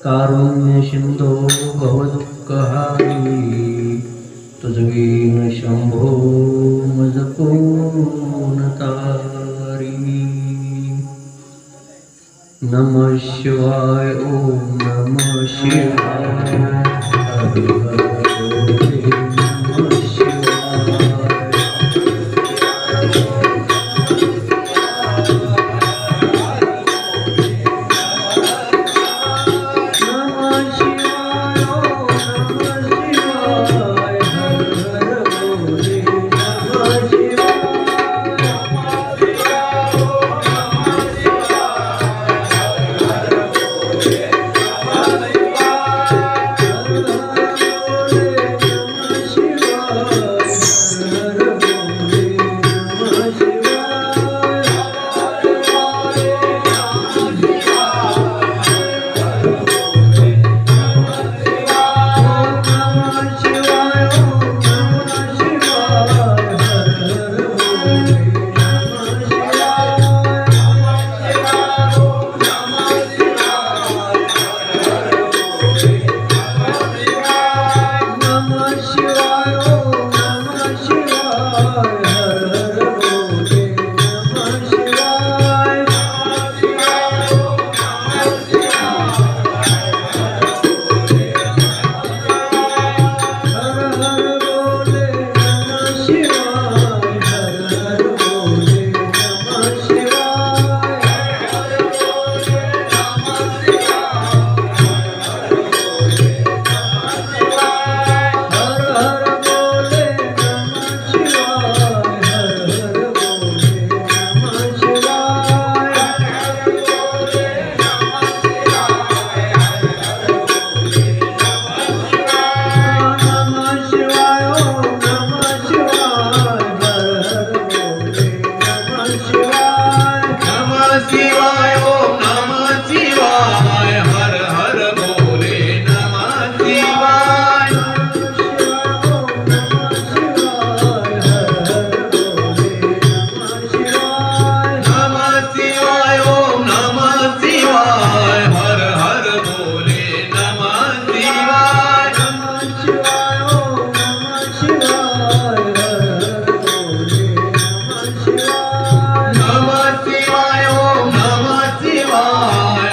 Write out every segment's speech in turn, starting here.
कारुण्य सिंधो भवदुःखहारी तुझवीन शंभो मज कोण तारी। नमः शिवाय ओम नमः शिवाय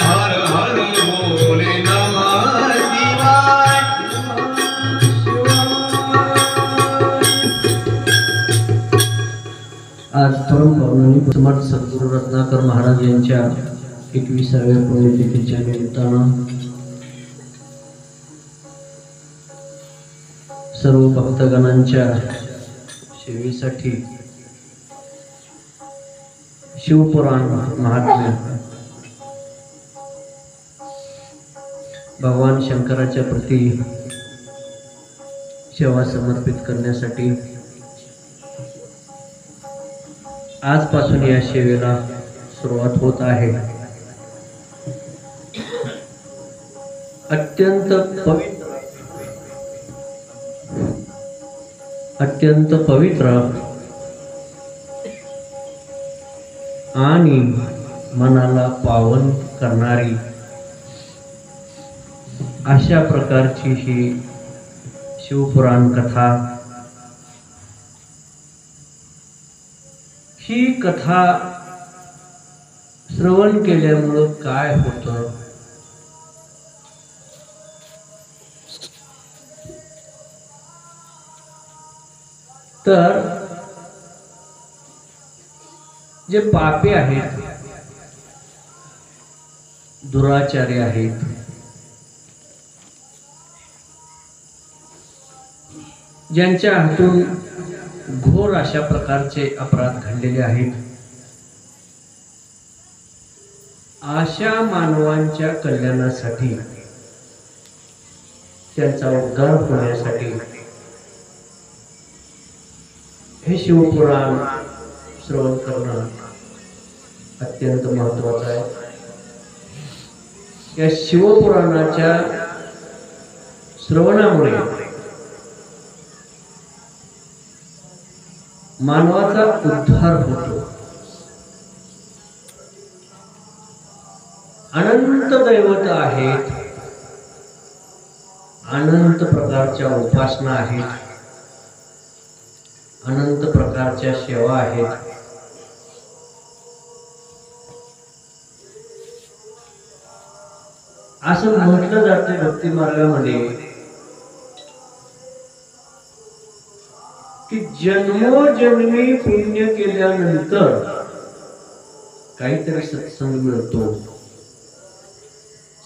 हर हर भोले नमः आज परम पावनी समर्थ सद्गुरू रत्नाकर महाराज यांच्या 21व्या पुण्यतिथीच्या निमित्तानं सर्व भक्तगणांच्या सेवेसाठी शिवपुराण महात्म्य भगवान शंकराच्या प्रती सेवा समर्पित करण्यासाठी आजपासून या सेवेला सुरुवात होत आहे। अत्यंत पवित्र आणि मनाला पावन करणारी अशा प्रकारची ही शिवपुराण कथा। ही कथा श्रवण केल्यामुळे काय होतं, तर जे पापी आहेत, दुराचारी आहेत, ज्यांच्या हातून घोर अशा प्रकारचे अपराध घडलेले आहेत, अशा मानवांच्या कल्याणासाठी, त्यांचा उद्धार होण्यासाठी हे शिवपुराण श्रवण करणं अत्यंत महत्वाचं आहे. या शिवपुराणाच्या श्रवणामुळे मानवाचा उद्धार होतो. अनंत दैवत आहेत, अनंत प्रकारच्या उपासना आहेत, अनंत प्रकारच्या सेवा आहेत. असं म्हटलं जाते भक्ती मार्गामध्ये की जन्मोजन्मी पुण्य केल्यानंतर काहीतरी सत्संग मिळतो,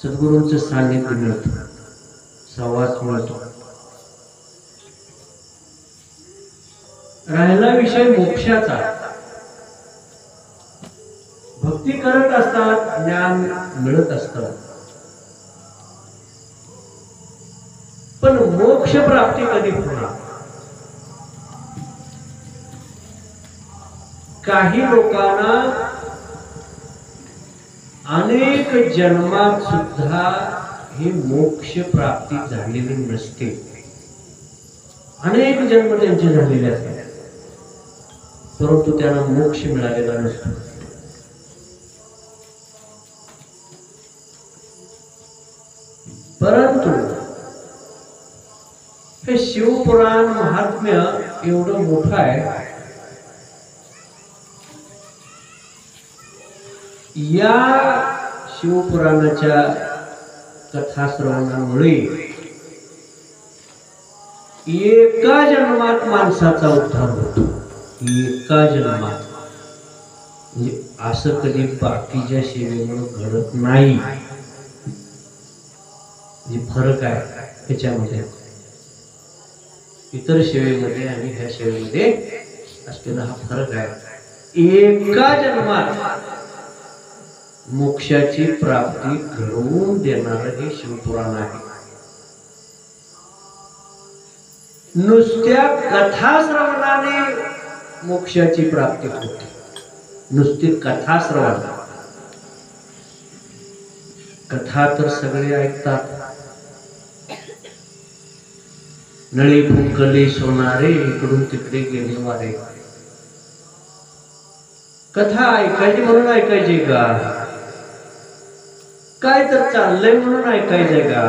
सद्गुरूंचं सानिध्य मिळतं, संवाद मिळतो. राहिला विषय मोक्षाचा. भक्ती करत असतात, ज्ञान मिळत असतं, पण मोक्ष प्राप्ती कधी होणार? काही लोकांना अनेक जन्मात सुद्धा ही मोक्ष प्राप्ती झालेली नसते. अनेक जन्म त्यांचे झालेले असतात, परंतु त्यांना मोक्ष मिळालेला नसतो. परंतु हे शिवपुराण महात्म्य एवढं मोठं आहे. या शिवपुराणाच्या कथा श्रवणामुळे एका जन्मात माणसाचा उद्धार होतो. एका जन्मात, म्हणजे असं कधी बाकीच्या सेवेमुळे घडत नाही. म्हणजे फरक आहे ह्याच्यामध्ये, इतर सेवेमध्ये आणि ह्या सेवेमध्ये असलेला हा फरक आहे. एका जन्मात मोक्षाची प्राप्ती घडवून देणारं हे शिवपुराण आहे. नुसत्या कथा श्रवणाने मोक्षाची प्राप्ती होते. नुसती कथा श्रवण, कथा तर सगळे ऐकतात. नळी फुंकले सोनारे, इकडून तिकडे गेले वारे. कथा ऐकायची म्हणून ऐकायची का? काय तर चाललंय म्हणून ऐकायचंय का?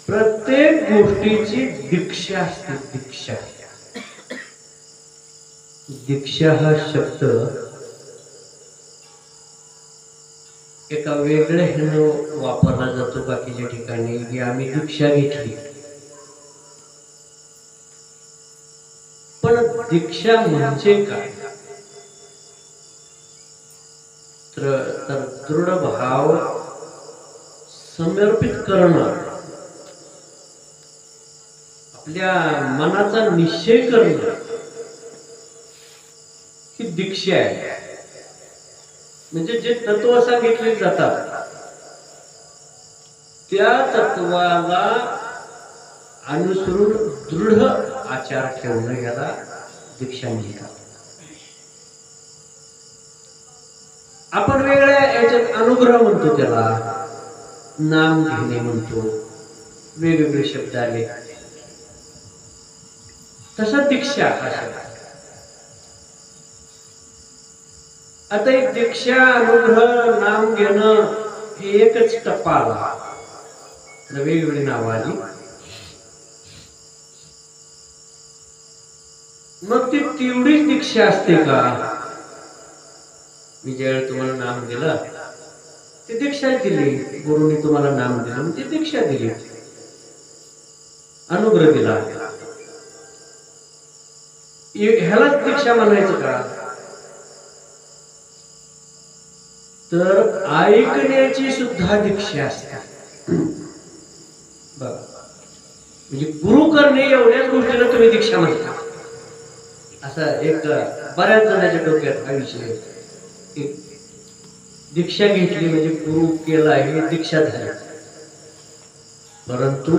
प्रत्येक गोष्टीची दीक्षा असते. दीक्षा, दीक्षा हा शब्द एका वेगळ्या ह्यानं वापरला जातो बाकीच्या ठिकाणी, की आम्ही दीक्षा घेतली. पण दीक्षा म्हणजे काय? तर दृढ भाव समर्पित करणं, आपल्या मनाचा निश्चय करणं, ही दीक्षा आहे. म्हणजे जे तत्व सांगितले जातात त्या तत्वाला अनुसरून दृढ आचार ठेवणं याला दीक्षा म्हणतात. आपण वेगळ्या याच्यात अनुग्रह म्हणतो, त्याला नाम घेणे म्हणतो, वेगवेगळे शब्द आले. तसा दीक्षा हा शब्द. आता एक दीक्षा, अनुग्रह, नाम घेणं हे एकच टप्पा आला, वेगवेगळी नावं आली. मग ती तेवढीच दीक्षा असते का? मी ज्यावेळी तुम्हाला नाम दिलं ती दीक्षा दिली, गुरुनी तुम्हाला नाम दिलं ती दीक्षा दिली, अनुग्रह दिला, ह्यालाच दीक्षा म्हणायचं का? तर ऐकण्याची सुद्धा दीक्षा असते. बघा, म्हणजे गुरु करणे एवढ्याच गोष्टीला तुम्ही दीक्षा म्हणता. असा एक बऱ्याच जणांच्या डोक्यात हा विषय, दीक्षा घेतली म्हणजे गुरु केला हे दीक्षा झाली. परंतु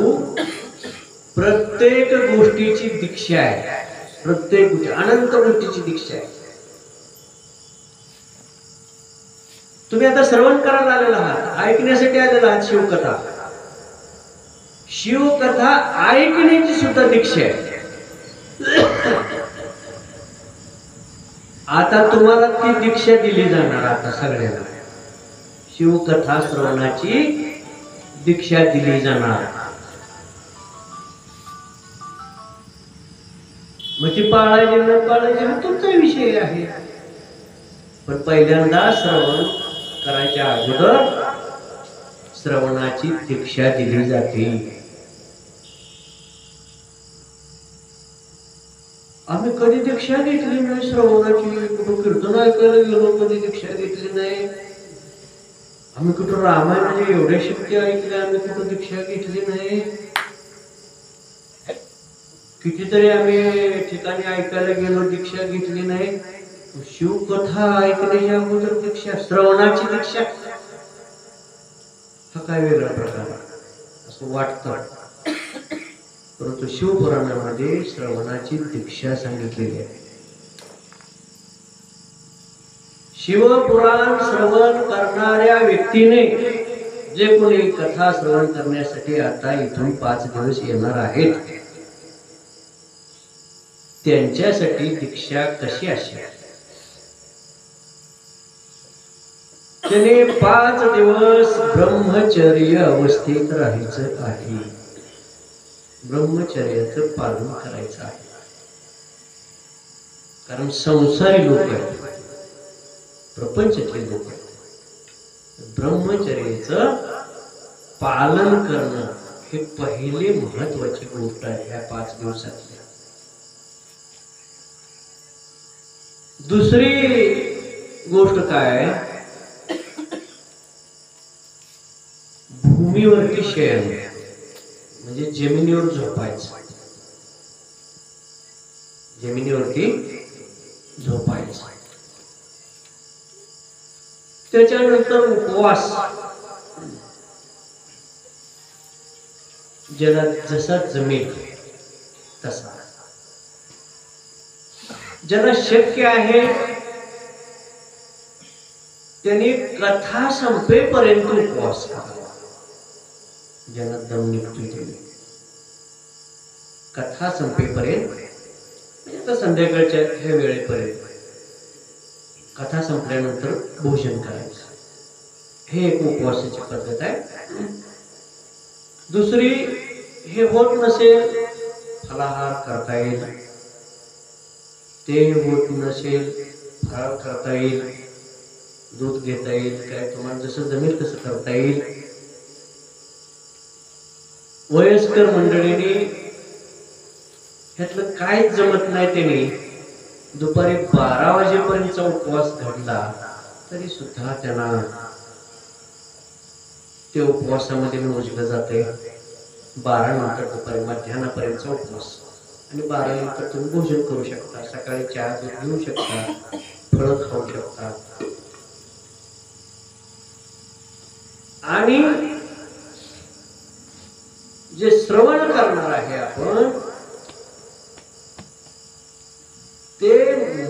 प्रत्येक गोष्टीची दीक्षा आहे, प्रत्येक गोष्टी अनंत गोष्टीची दीक्षा आहे. तुम्ही आता श्रवण करायला आलेला आहात, ऐकण्यासाठी आलेला आहात शिवकथा. शिवकथा ऐकण्याची सुद्धा दीक्षा आहे. आता तुम्हाला ती दीक्षा दिली जाणार. आता सगळ्यांना शिवकथा श्रवणाची दीक्षा दिली जाणार. मग ती पाळायची न पाळायची हा तुमचा विषय आहे. पण पहिल्यांदा श्रवण करायच्या अगोदर श्रवणाची दीक्षा दिली जाते. आम्ही कधी दीक्षा घेतली नाही श्रवणाची, कुठं कीर्तन ऐकायला गेलो कधी दीक्षा घेतली नाही. आम्ही कुठं रामायणाचे एवढे शक्ती ऐकले, आम्ही कुठं दीक्षा घेतली नाही. कितीतरी आम्ही ठिकाणी ऐकायला गेलो, दीक्षा घेतली नाही. शिवकथा ऐकण्याच्या अगोदर दीक्षा, श्रवणाची दीक्षा, हा काय वेगळा प्रकार असं वाटतं. परंतु शिवपुराणामध्ये श्रवणाची दीक्षा सांगितलेली आहे. शिवपुराण श्रवण करणाऱ्या व्यक्तीने, जे कोणी कथा श्रवण करण्यासाठी आता इथून 5 दिवस येणार आहेत, त्यांच्यासाठी दीक्षा कशी असेल? त्याने 5 दिवस ब्रह्मचर्य अवस्थेत राहायचं आहे, ब्रह्मचर्याचं पालन करायचं आहे. कारण संसारी लोक आहेत, प्रपंचातले लोक आहेत. ब्रह्मचर्याचं पालन करणं हे पहिले महत्वाची गोष्ट आहे या 5 दिवसातली. दुसरी गोष्ट काय, भूमीवरती शयन म्हणजे जमिनीवर झोपायचं, जमिनीवरती झोपायचं. त्याच्यानंतर उपवास, ज्याला जसा जमेल तसा, ज्याला शक्य आहे त्यांनी कथा संपेपर्यंत उपवास करावा. ज्याला दम निघतोय त्याने कथा संपेपर्यंत, म्हणजे आता संध्याकाळच्या ह्या वेळेपर्यंत, कथा संपल्यानंतर भोजन करायचं. हे एक उपवासाची पद्धत आहे. दुसरी, हे होत नसेल फलाहार करता येईल, ते होत नसेल फराळ करता येईल, दूध घेता येईल, काय तुम्हाला जसं जमेल तसं करता येईल. वयस्कर मंडळींनी ह्यातलं काहीच जमत नाही, त्यांनी दुपारी 12 वाजेपर्यंतचा उपवास घडला तरी सुद्धा त्यांना ते उपवासामध्ये मोजलं जाते. 12 नंतर दुपारी मध्यान्हापर्यंतचा उपवास, आणि 12 नंतर तुम्ही भोजन करू शकता, सकाळी चहा दूध घेऊ शकता, फळं खाऊ शकता. आणि जे श्रवण करणार आहे आपण, ते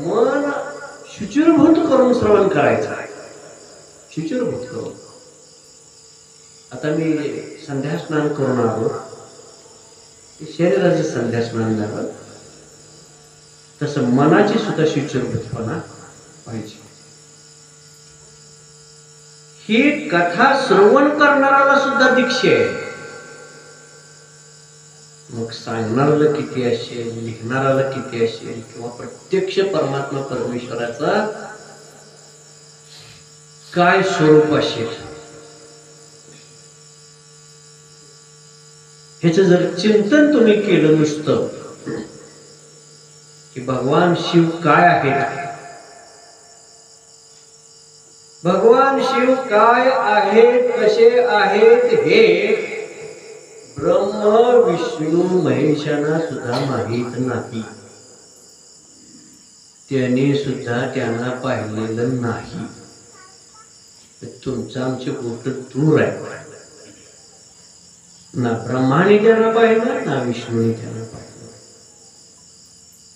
मन शुचिरभूत करून श्रवण करायचं आहे, शुचिरभूत करून. आता मी संध्या स्नान करून आलो, शरीराचं संध्या स्नान झालं, तसं मनाची सुद्धा शुचिरभूतपणा पाहिजे. ही कथा श्रवण करणाऱ्याला सुद्धा दीक्षा आहे. मग सांगणाऱ्याला किती असेल, लिहिणाऱ्याला किती असेल, किंवा प्रत्यक्ष परमात्मा परमेश्वराचा काय स्वरूप असेल, ह्याचं जर चिंतन तुम्ही केलं नुसतं की भगवान शिव काय आहेत, भगवान शिव काय आहेत, कसे आहेत, हे ब्रह्म विष्णू महेशांना सुद्धा माहीत नाही, त्याने सुद्धा त्यांना पाहिलेलं नाही. तुमचं आमचे गोष्ट दूर आहे. ना ब्रह्माने त्यांना पाहिलं, ना विष्णूने त्यांना पाहिलं,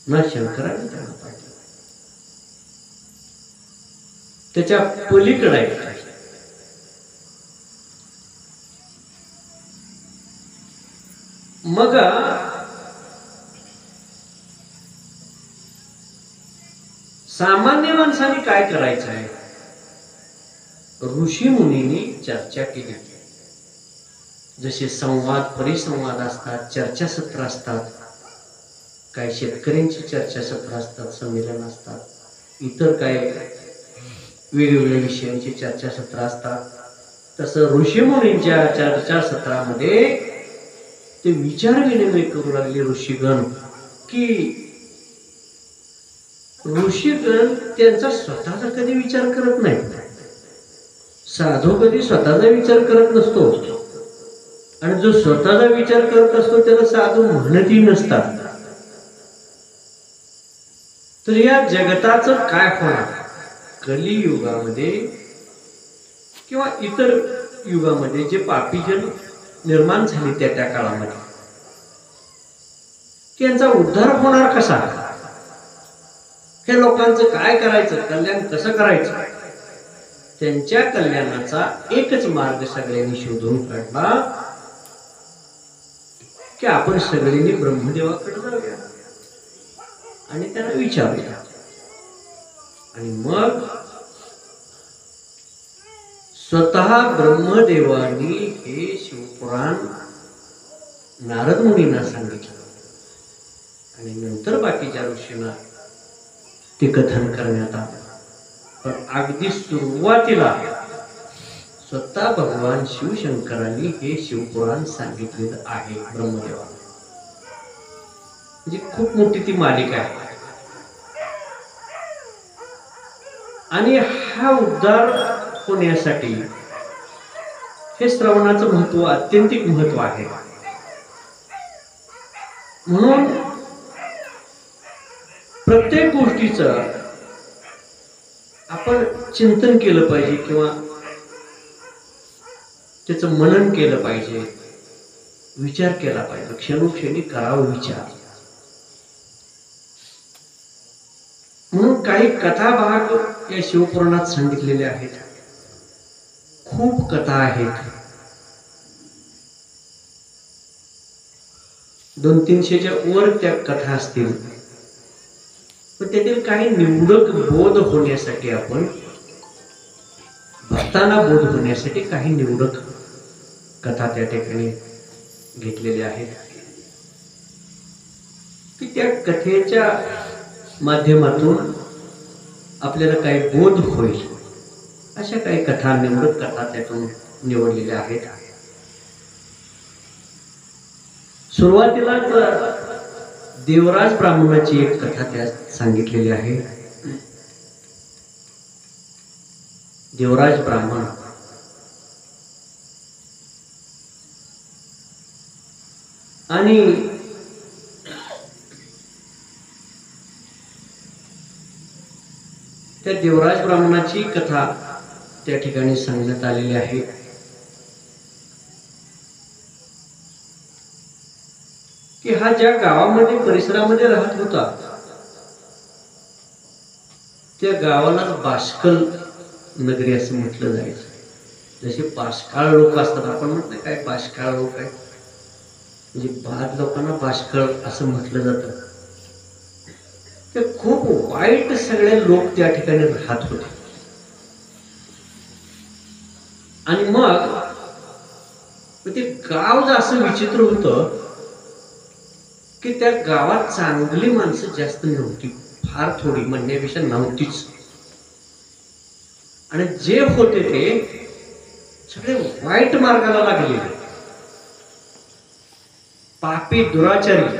ना शंकराने त्यांना पाहिलं. त्याच्या पलीकडे आहे. मग सामान्य माणसाने काय करायचं आहे? ऋषी मुनींनी चर्चा केली. जसे संवाद परिसंवाद असतात, चर्चासत्र असतात, काही शेतकऱ्यांची चर्चासत्र असतात, संमेलन असतात, इतर काय वेगवेगळ्या विषयांची चर्चासत्र असतात. तसं ऋषी मुनींच्या चर्चासत्रामध्ये ते विचार विनिमय करू लागले ऋषीगण, की ऋषीगण त्यांचा स्वतःचा कधी विचार करत नाही. साधू कधी स्वतःचा विचार करत नसतो, आणि जो स्वतःचा विचार करत असतो त्याला साधू म्हणतही नसतात. तर या जगताचं काय होणार? कलियुगामध्ये किंवा इतर युगामध्ये जे पापीजन निर्माण झाले त्या काळामध्ये, त्यांचा उद्धार होणार कसा? हे लोकांचं काय करायचं, कल्याण कसं करायचं? त्यांच्या कल्याणाचा एकच मार्ग सगळ्यांनी शोधून काढला, की आपण सगळ्यांनी ब्रह्मदेवाकडे जाऊया आणि त्यांना विचारूया. आणि मग स्वतः ब्रह्मदेवानी हे शिवपुराण नारद मुनींना सांगितलं, आणि नंतर बाकीच्या ऋषींना ते कथन करण्यात आलं. पण अगदी सुरुवातीला स्वतः भगवान शिवशंकरांनी हे शिवपुराण सांगितलेलं आहे ब्रह्मदेवाला. म्हणजे खूप मोठी ती मालिका आहे. आणि हा उद्धार होण्यासाठी हे श्रवणाचं महत्व अत्यंतिक महत्व आहे. म्हणून प्रत्येक गोष्टीचं आपण चिंतन केलं पाहिजे, किंवा त्याचं मनन केलं पाहिजे, विचार केला पाहिजे. क्षणोक्षणी करावा विचार. म्हणून काही कथा भाग या शिवपुराणात सांगितलेले आहेत. खूप कथा आहेत, 200-300च्या वर त्या कथा असतील. पण त्यातील काही निवडक बोध होण्यासाठी, आपण भक्तांना बोध होण्यासाठी काही निवडक कथा त्या ठिकाणी घेतलेल्या आहेत, की त्या कथेच्या माध्यमातून आपल्याला काही बोध होईल अशा काही कथा, निवडक कथा त्यातून निवडलेल्या आहेत. सुरुवातीलाच देवराज ब्राह्मणाची एक कथा त्यात सांगितलेली आहे. देवराज ब्राह्मण आणि त्या देवराज ब्राह्मणाची कथा त्या ठिकाणी सांगण्यात आलेली आहे. की हा ज्या गावामध्ये परिसरामध्ये राहत होता, त्या गावाला बाष्कल नगरी असं म्हटलं जायचं. जसे बाष्काळ लोक असतात, आपण म्हटलं काय बाष्काळ लोक आहे, म्हणजे बाद लोकांना बाष्कळ असं म्हटलं जातं. ते खूप वाईट सगळे लोक त्या ठिकाणी राहत होते. आणि मग ते गाव असं विचित्र होतं की त्या गावात चांगली माणसं जास्त नव्हती, फार थोडी म्हणण्यापेक्षा नव्हतीच. आणि जे होते ते सगळे वाईट मार्गाला लागले, पापी, दुराचारी,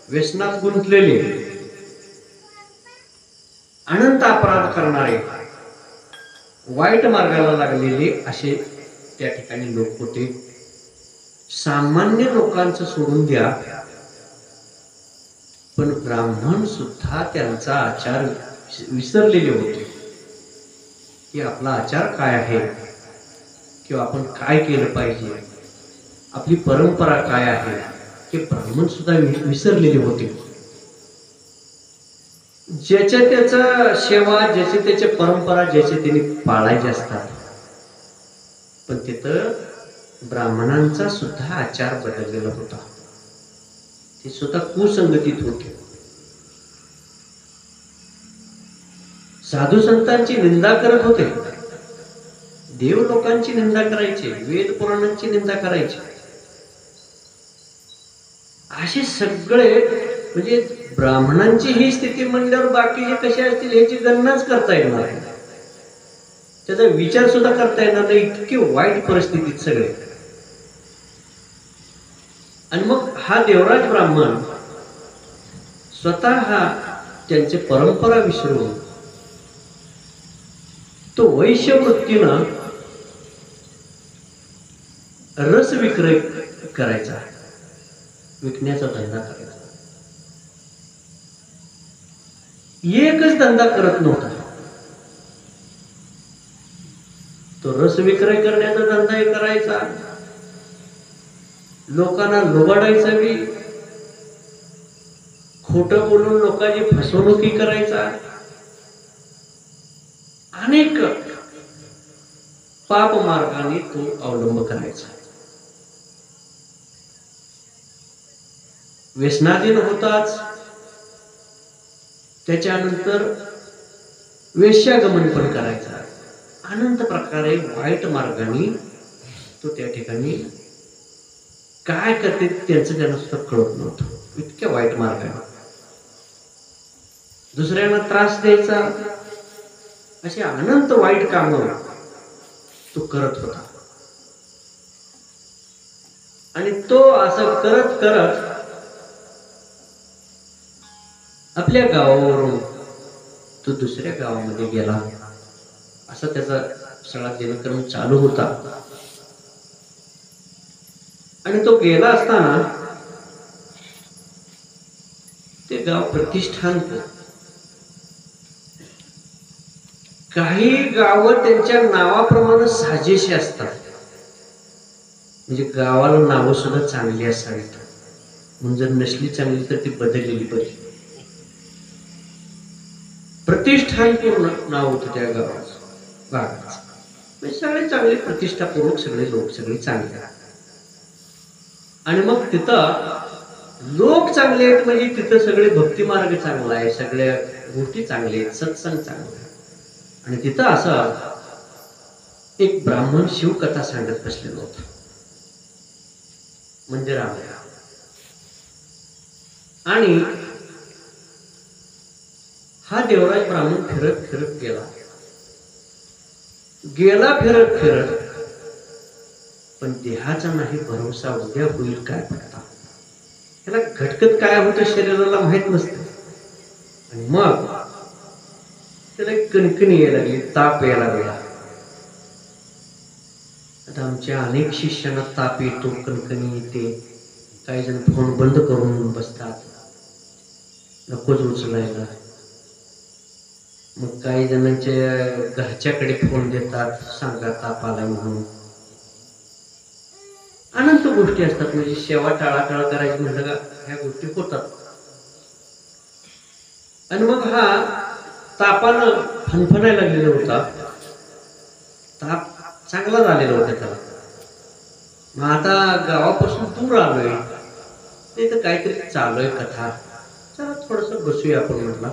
व्यसनात गुंतलेले, अनंत अपराध करणारे, वाईट मार्गाला लागलेले असे त्या ठिकाणी लोक होते. सामान्य लोकांचं सोडून द्या, पण ब्राह्मण सुद्धा त्यांचा आचार विसरलेले होते की आपला आचार काय आहे, किंवा आपण काय केलं पाहिजे, आपली परंपरा काय आहे, हे ब्राह्मण सुद्धा विसरलेले होते. ज्याच्या त्याचा सेवा, ज्याचे त्याच्या परंपरा ज्याचे त्यांनी पाळायचे असतात, पण तिथं ब्राह्मणांचा सुद्धा आचार बदललेला होता. ते सुद्धा कुसंगतीत होते. साधू संतांची निंदा करत होते, देव लोकांची निंदा करायचे, वेद पुराणांची निंदा करायची. असे सगळे, म्हणजे ब्राह्मणांची ही स्थिती म्हणल्यावर बाकीचे कसे असतील याची गणनाच करता येणार नाही, त्याचा विचार सुद्धा करता येणार नाही, इतकी वाईट परिस्थितीत सगळे. आणि मग हा देवराज ब्राह्मण स्वतः त्यांचे परंपरा विसरून तो वैश्य वृत्तीनं रस विक्रय करायचा, विकण्याचा धंदा करायचा. एकच धंदा करत नव्हता, तो रस विक्रय करण्याचा धंदाही करायचा, लोकांना लुबाडायचा बी, खोटं बोलून लोकांची फसवणुकी करायचा, अनेक पाप मार्गाने तो अवलंब करायचा. व्यसनाधीन होताच, त्याच्यानंतर वेश्यागमन पण करायचा. अनंत प्रकारे वाईट मार्गाने तो त्या ठिकाणी काय करते त्यांचं त्यांना सुद्धा कळत नव्हतं, इतक्या वाईट मार्गाने दुसऱ्यांना त्रास द्यायचा, अशी अनंत वाईट कामं तो करत होता. आणि तो असं करत करत आपल्या गावावरून तो दुसऱ्या गावामध्ये गेला. असा त्याचा सगळा दिनक्रम चालू होता. आणि तो गेला असताना ते गाव प्रतिष्ठानपूर. काही गावं त्यांच्या नावाप्रमाणे साजेशी असतात, म्हणजे गावाला नावं सुद्धा चांगली असावीत, म्हणून जर नसली चांगली तर ती बदललेली बरी. प्रतिष्ठानपूर नाव होतं त्या गावाचं, गावाचं म्हणजे सगळे चांगले प्रतिष्ठापूर्वक सगळे लोक, सगळे चांगले. आणि मग तिथं लोक चांगले आहेत, म्हणजे तिथं सगळे भक्ती मार्ग चांगला आहे, सगळ्या गोष्टी चांगल्या आहेत, सत्संग चांगला आहे. आणि तिथं असं एक ब्राह्मण शिवकथा सांगत बसलेला होता मंदिरामध्ये. आणि हा देवराज ब्राह्मण फिरत फिरत गेला फिरत फिरत, पण देहाचा नाही भरोसा, उद्या होईल काय पडता. त्याला घटकत काय होतं शरीराला माहित नसतं. आणि मग त्याला कणकणी यायला लागली, ताप यायला लागला. आता आमच्या अनेक शिष्यांना ताप येतो, कणकणी येते, काही जण फोन बंद करून बसतात, नकोच उचलायला. मग काही जणांच्या घरच्याकडे फोन देतात, सांगा ताप आला म्हणून. अनंत गोष्टी असतात, म्हणजे सेवा टाळाटाळ करायची म्हणलं का ह्या गोष्टी होतात. आणि मग हा तापानं फणफणायला लागलेला होता, ताप चांगला झालेला होता त्याला. मग आता गावापासून दूर आलोय, तिथं काहीतरी चालू आहे कथा, चला थोडस बसूया आपण म्हटला.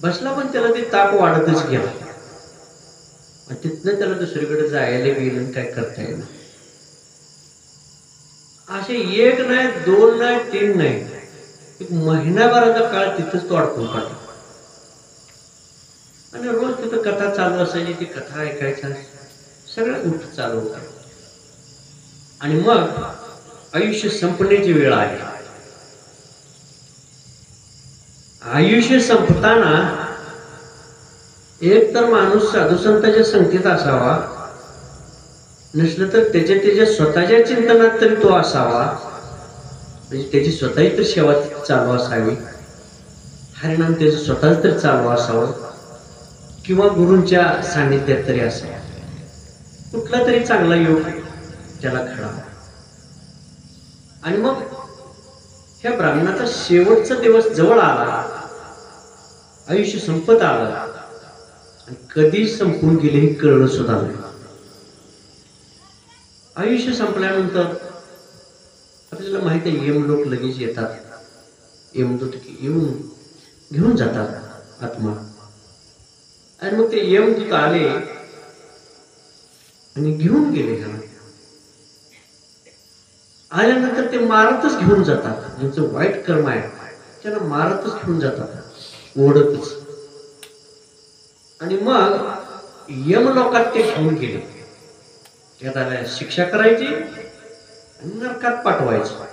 बसला, पण त्याला ते ताप वाढतच गेला. तिथनं त्याला दुसरीकडे जायला गेलं, काय करता येईल. असे एक नाही, दोन नाही, तीन नाही, एक महिनाभराचा काळ तिथंच तो अडकून पडला. आणि रोज तिथं कथा चालू असायची, ती कथा ऐकायचा, सगळ्या गोष्टी चालू होत्या. आणि मग आयुष्य संपण्याची वेळ आली. आयुष्य संपताना एक तर माणूस साधू संतांच्या संगतीत असावा, नसलं तर त्याच्या स्वतःच्या चिंतनात तरी तो असावा, म्हणजे त्याची स्वतःची तर सेवा चालू असावी, हरिनाम त्याचं स्वतःच तरी चालू असावं, किंवा गुरूंच्या सान्निध्यात तरी असावं. कुठला तरी चांगला योग त्याला घडावा. आणि मग ह्या ब्राह्मणाचा शेवटचा दिवस जवळ आला, आयुष्य संपत आलं, आणि कधी संपून गेले हे कळलं सुद्धा नाही. आयुष्य संपल्यानंतर आपल्याला माहित आहे यमलोक लगेच येतात, यमदूत येऊन घेऊन जातात आत्मा. आणि मग ते यमदूत आले आणि घेऊन गेले. आल्यानंतर ते मारतच घेऊन जातात, ज्यांचं वाईट कर्म आहे त्यांना मारतच घेऊन जातात, ओढतच. आणि मग यमलोकात ते घेऊन गेले. त्याला शिक्षा करायची आणि नरकात पाठवायचं,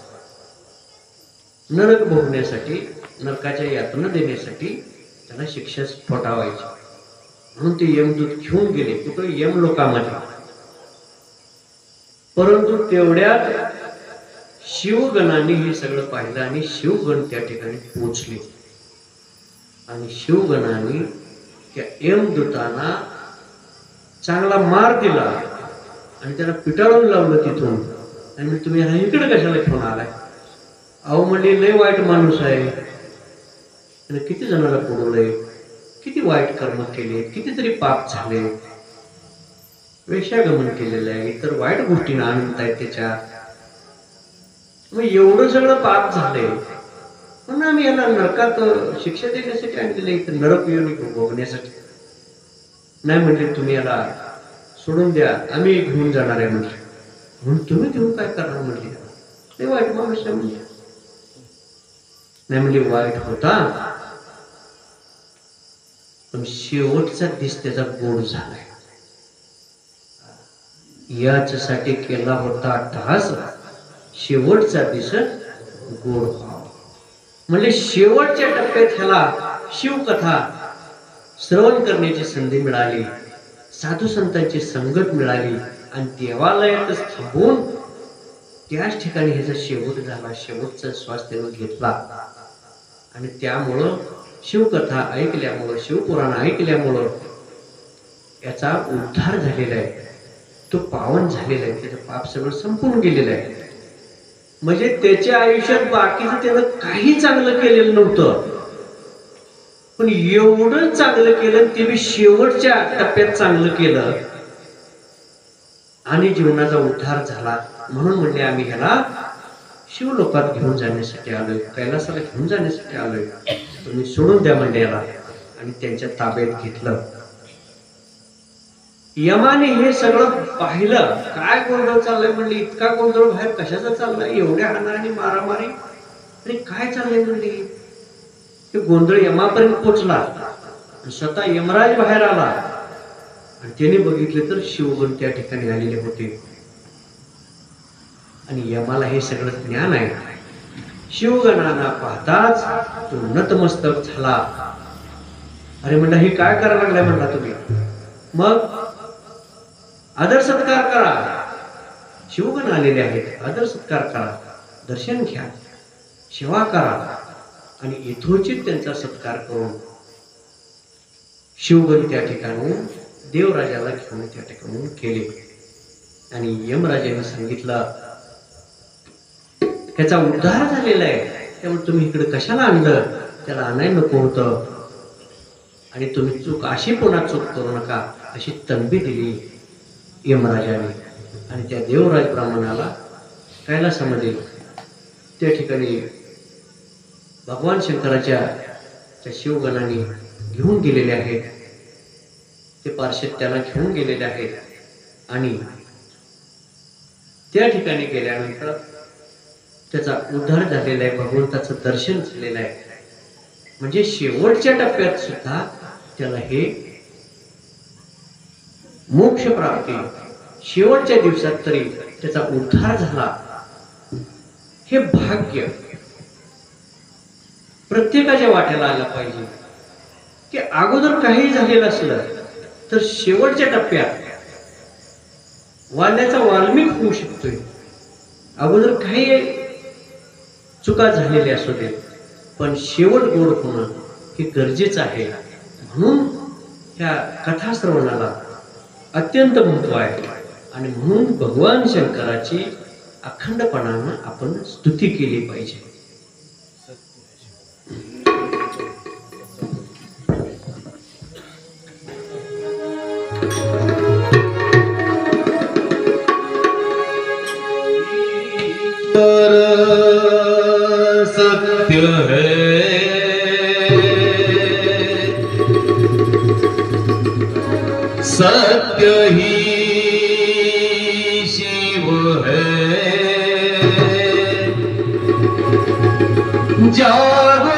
नरक भोगण्यासाठी, नरकाच्या यातना देण्यासाठी त्याला शिक्षा ठोठावायची. म्हणून ते यमदूत घेऊन गेले कुठं, यमलोकामध्ये. परंतु तेवढ्यात शिवगणाने हे सगळं पाहिलं आणि शिवगण त्या ठिकाणी पोहोचले. आणि शिवगणाने त्या यमदूतांना चांगला मार दिला आणि त्याला पिटाळून लावलं तिथून. आणि तुम्ही हा इकडे कशाला घेऊन आलाय? अहो म्हणजे लय वाईट माणूस आहे, त्याने किती जणांना पुरवलंय, किती वाईट कर्म केले, कितीतरी पाप झाले, वेश्यागमन केलेलं आहे, इतर वाईट गोष्टींना आनंद आहेत त्याच्या. मग एवढं सगळं पाप झालंय म्हणून आम्ही याला नरकात शिक्षा देण्यासाठी आणलेलं आहे, इथं नरक येऊन भोगण्यासाठी नाही. म्हणजे तुम्ही याला सोडून द्या, आम्ही घेऊन जाणार आहे म्हणजे. म्हणून तुम्ही घेऊन काय करणार म्हणजे? ते वाईट माणूस आहे म्हणजे. नाही म्हणजे वाईट होता, पण शेवटचा दिस त्याचा गोड झालाय. याच्यासाठी केला होता त्रास, शेवटचा दिसत गोड व्हावा. म्हणजे शेवटच्या टप्प्यात ह्याला शिवकथा श्रवण करण्याची संधी मिळाली, साधू संतांची संगत मिळाली, आणि देवालयातच थांबून त्याच ठिकाणी ह्याचा शेवट झाला, शेवटचा श्वास त्याने घेतला. आणि त्यामुळं शिवकथा ऐकल्यामुळं, शिवपुराण ऐकल्यामुळं याचा उद्धार झालेला आहे, तो पावन झालेला आहे, त्याचं पाप सगळं संपून गेलेलं आहे. म्हणजे त्याच्या आयुष्यात बाकीचं त्यानं काही चांगलं केलेलं नव्हतं, पण एवढं चांगलं केलं ते बी शेवटच्या टप्प्यात चांगलं केलं आणि जीवनाचा उद्धार झाला. म्हणून म्हणजे आम्ही ह्याला शिवलोकात घेऊन जाण्यासाठी आलोय, कैलासाला घेऊन जाण्यासाठी आलोय, तुम्ही सोडून द्या म्हणजे याला. आणि त्यांच्या ताब्यात घेतलं. यमाने हे सगळं पाहिलं, काय गोंधळ चाललाय म्हणले, इतका गोंधळ बाहेर कशाचा चाललाय, एवढ्या हाणाहाणी मारामारी, आणि काय चाललंय म्हणले. ते गोंधळ यमापर्यंत पोचला, स्वतः यमराज बाहेर आला आणि त्याने बघितले तर शिवगण त्या ठिकाणी आलेले होते. आणि यमाला हे सगळं ज्ञान आहे. शिवगणांना पाहताच तो नतमस्तक झाला. अरे म्हणला हे काय करायला लागलाय म्हणला तुम्ही, मग आदर सत्कार करा, शिवगण आलेले आहेत, आदर सत्कार करा, दर्शन घ्या, सेवा करा. आणि यथोचित त्यांचा सत्कार करून शिवगण त्या ठिकाणी देवराजाला घेऊन त्या ठिकाणी केले. आणि यमराजाने सांगितलं त्याचा उद्धार झालेला आहे, त्यामुळे तुम्ही इकडे कशाला आणलं, त्याला आणायला नको होतं, आणि तुम्ही चूक अशी पुन्हा चूक करू नका अशी तंबी दिली यमराजाने. आणि त्या देवराज ब्राह्मणाला कैलासामध्ये त्या ठिकाणी भगवान शंकराच्या त्या शिवगणाने घेऊन गेलेले आहेत, ते पार्षद त्याला घेऊन गेलेले आहेत. आणि त्या ठिकाणी गेल्यानंतर त्याचा उद्धार झालेला आहे, भगवंताचं दर्शन झालेलं आहे. म्हणजे शेवटच्या टप्प्यात सुद्धा त्याला हे मोक्ष प्राप्ती, शेवटच्या दिवसात तरी त्याचा उद्धार झाला. हे भाग्य प्रत्येकाच्या वाट्याला आलं पाहिजे की अगोदर काही झालेलं असलं तर शेवटच्या टप्प्यात वाल्याचा वाल्मिक होऊ शकतोय. अगोदर काही चुका झालेल्या असू देत, पण शेवट गोड होणं हे गरजेचं आहे. म्हणून ह्या कथा श्रवणाला अत्यंत महत्व आहे. आणि म्हणून भगवान शंकराची अखंडपणानं आपण स्तुती केली पाहिजे. सत्य है, सत्य ही शिव है. जागो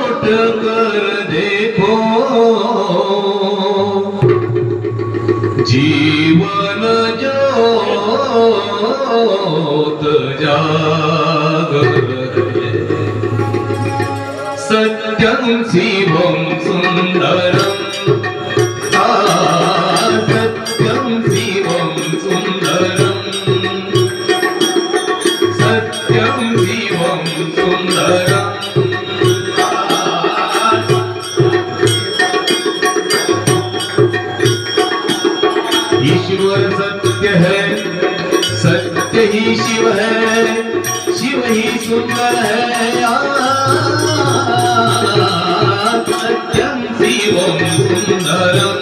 उठ कर देखो, जीवन ज्योत जागर है. सत्यं शिवं सुंदरं, सत्यं शिवं सुंदरं, सत्यं शिवं सुंदरं. ईश्वर सत्य है, सत्य ही शिव है, शिव ही सुंदर है. सत्यं शिवं सुंदरं,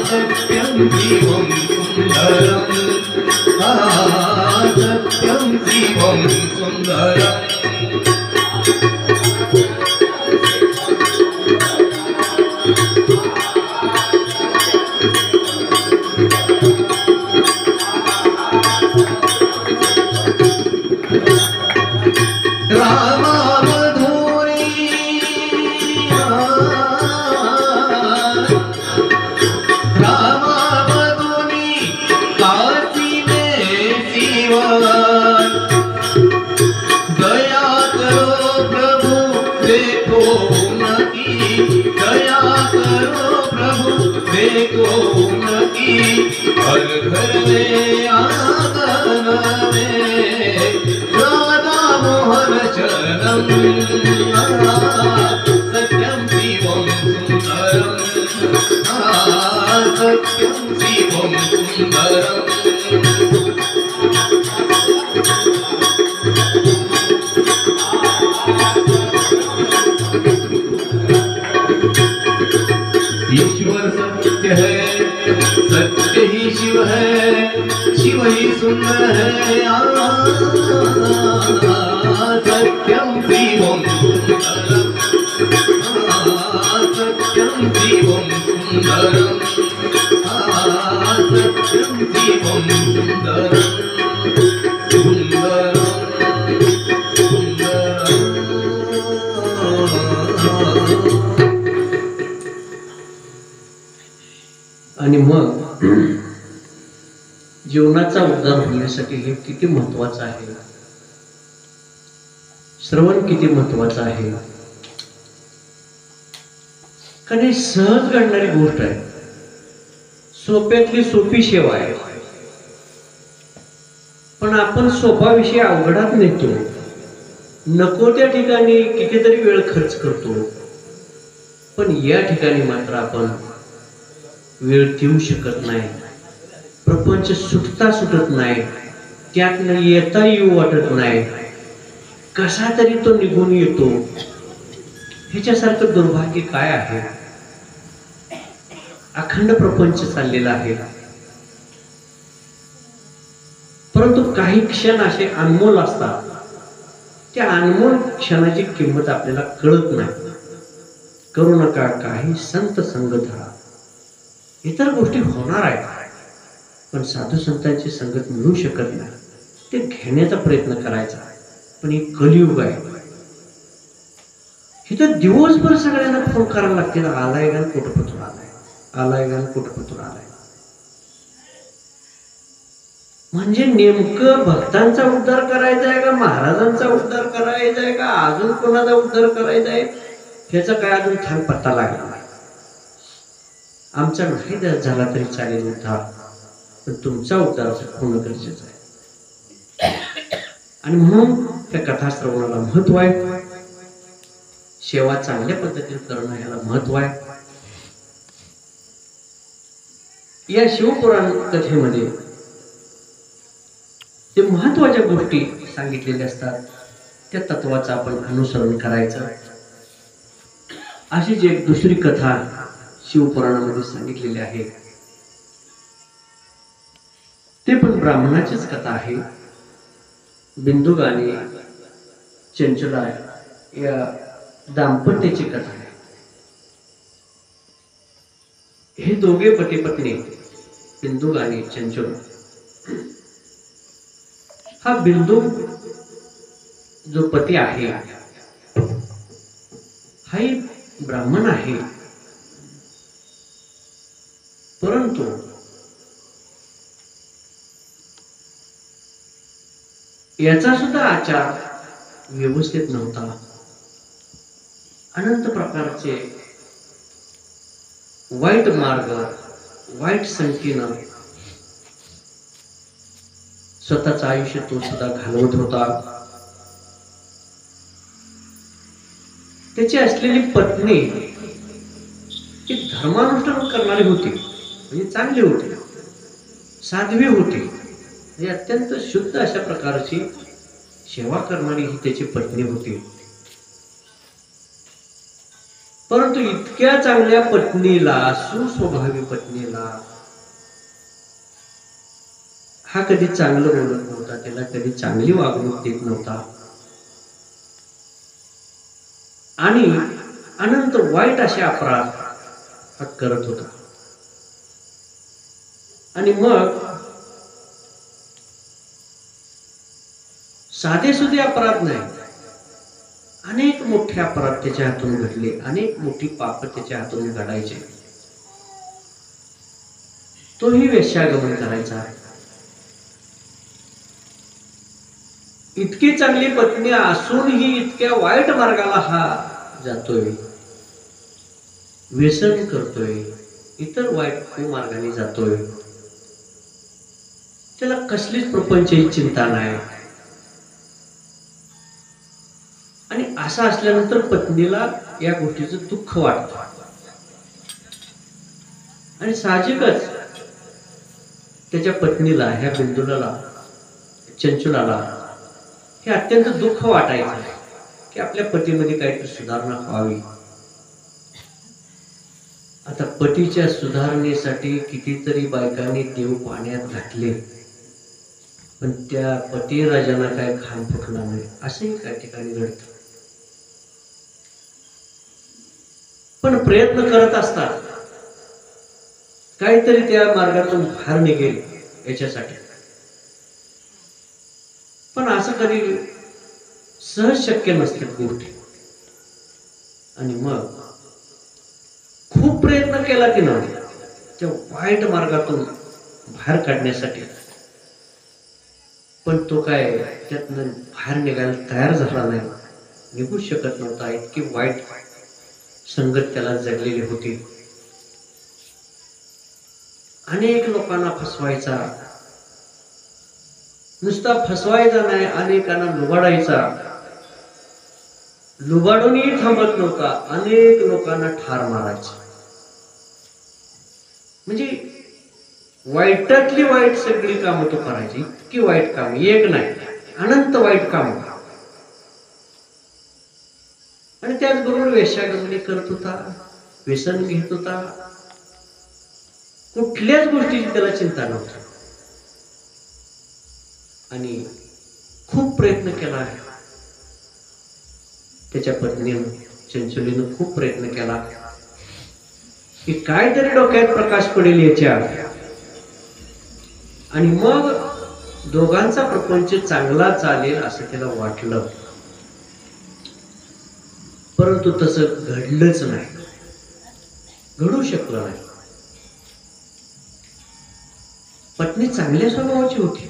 सत्यं शिवं सुंदरं, सत्यं शिवं सुंदरं. हर घर में आंगन में राधा मोहन चरणं. सत्यं शिवं सुंदरं, सत्यं शिवं सुंदरं. ईश्वर सत्य है, सत्य ही शिव है, शिव ही सुंदर है. सत्यं शिवं सुंदरं, सत्यं शिवं सुंदरं, सत्यं शिवं सुंदरं, सुंदरं सुंदरं. आणि मग जीवनाचा उद्धार होण्यासाठी हे किती महत्वाचं आहे. श्रवण किती महत्वाचं आहे. कारण ही सहज घडणारी गोष्ट आहे. सोप्यातली सोपी सेवा आहे. पण आपण सोपा विषय अवघडात नेतो. नको त्या ठिकाणी कितीतरी वेळ खर्च करतो. पण या ठिकाणी मात्र आपण वेळ देऊ शकत नाही. प्रपंच सुटता सुटत नाही. त्यातनं येता येऊ वाटत नाही. कसा तरी तो निघून येतो. ह्याच्यासारखं दुर्भाग्य काय आहे. अखंड प्रपंच चाललेला आहे. परंतु काही क्षण असे अनमोल असतात. त्या अनमोल क्षणाची किंमत आपल्याला कळत नाही. करू नका काही संत संग धरा. इतर गोष्टी होणार आहेत, पण साधू संतांची संगत मिळू शकत नाही. ते घेण्याचा प्रयत्न करायचा. पण हे कलियुग आहे. इथं दिवसभर सगळ्यांना फोन करायला लागते. आलाय का कोटपतूर आलाय, आलाय का कोटपतूर आलाय. म्हणजे नेमकं भक्तांचा उद्धार करायचा आहे का, महाराजांचा उद्धार करायचा आहे का, अजून कोणाचा उद्धार करायचा आहे, ह्याचा काय अजून छान पत्ता लागला नाही. आमचा नाही झाला तरी चालेल उद्धार, पण तुमचा उद्धार होणं गरजेचं आहे. आणि म्हणून त्या कथा श्रवणाला महत्व आहे. सेवा चांगल्या पद्धतीने करणं ह्याला महत्व आहे. या शिवपुराण कथेमध्ये जे महत्वाच्या गोष्टी सांगितलेल्या असतात त्या तत्वाचं आपण अनुसरण करायचं. अशीच एक दुसरी कथा शिवपुराणामध्ये सांगितलेली आहे. ते पण ब्राह्मणाचीच कथा आहे. बिंदुक आणि चंचला या दाम्पत्याची कथा आहे. हे दोघे पती पत्नी बिंदुक आणि चंचल. हा बिंदुक जो पती आहे हाही ब्राह्मण आहे, परंतु याचा सुद्धा आचार व्यवस्थित नव्हता. अनंत प्रकारचे वाईट मार्ग, वाईट संगतीनं स्वतःचं आयुष्य तो सुद्धा घालवत होता. त्याची असलेली पत्नी ही धर्मानुष्ठान करणारी होती, म्हणजे चांगली होती, साध्वी होती, म्हणजे अत्यंत शुद्ध अशा प्रकारची सेवा करणारी ही त्याची पत्नी होती. परंतु इतक्या चांगल्या पत्नीला, सुस्वभावी पत्नीला हा कधी चांगलं बोलत नव्हता, त्याला कधी चांगली वागणूक देत नव्हता आणि अनंत वाईट असे अपराध हा करत होता. आणि मग साधे सुधे अपराध नाही, अनेक मोठे अपराध त्याच्या हातून घडले, अनेक मोठी पाप त्याच्या हातून घडायचे. तोही वेश्यागमन करायचा. इतकी चांगली पत्नी असूनही इतक्या वाईट मार्गाला हा जातोय, व्यसन करतोय, इतर वाईट मार्गाने जातोय. त्याला कसलीच प्रपंचाची चिंता नाही. आणि असं असल्यानंतर पत्नीला या गोष्टीचं दुःख वाटतं आणि साहजिकच त्याच्या पत्नीला, ह्या बिंदुला, चंचुलाला हे अत्यंत दुःख वाटायचं की आपल्या पतीमध्ये काहीतरी सुधारणा व्हावी. आता पतीच्या सुधारणेसाठी कितीतरी बायकांनी देव पाण्यात घातले, पण त्या पती राजाला काय खान फुटला नाही, असंही काही ठिकाणी घडतं. पण प्रयत्न करत असतात काहीतरी त्या मार्गातून बाहेर निघेल याच्यासाठी, पण असं कधी सहज शक्य नसते गोष्टी. आणि मग खूप प्रयत्न केला की नाही त्या वाईट मार्गातून बाहेर काढण्यासाठी, पण तो काय त्यातनं बाहेर निघायला तयार झाला नाही, निघू शकत नव्हता. इतकी वाईट संगत त्याला जगलेली होती. अनेक लोकांना फसवायचा, नुसता फसवायचा नाही, अनेकांना लुबाडायचा, लुबाडूनही थांबत नव्हता, अनेक लोकांना ठार मारायचा. म्हणजे वाईटातली वाईट सगळी कामं तो करायची. इतकी वाईट काम, एक नाही, अनंत वाईट काम. आणि त्याचबरोबर वेश्यागमनी करत होता, व्यसन घेत होता. कुठल्याच गोष्टीची त्याला चिंता नव्हती. आणि खूप प्रयत्न केला त्याच्या पत्नीनं, चंचलीनं खूप प्रयत्न केला की काहीतरी डोक्यात प्रकाश पडेल याच्या, आणि मग दोघांचा प्रपंच चांगला चालेल असं त्याला वाटलं. परंतु तसं घडलंच नाही, घडू शकलं नाही. पत्नी चांगल्या स्वभावाची होती,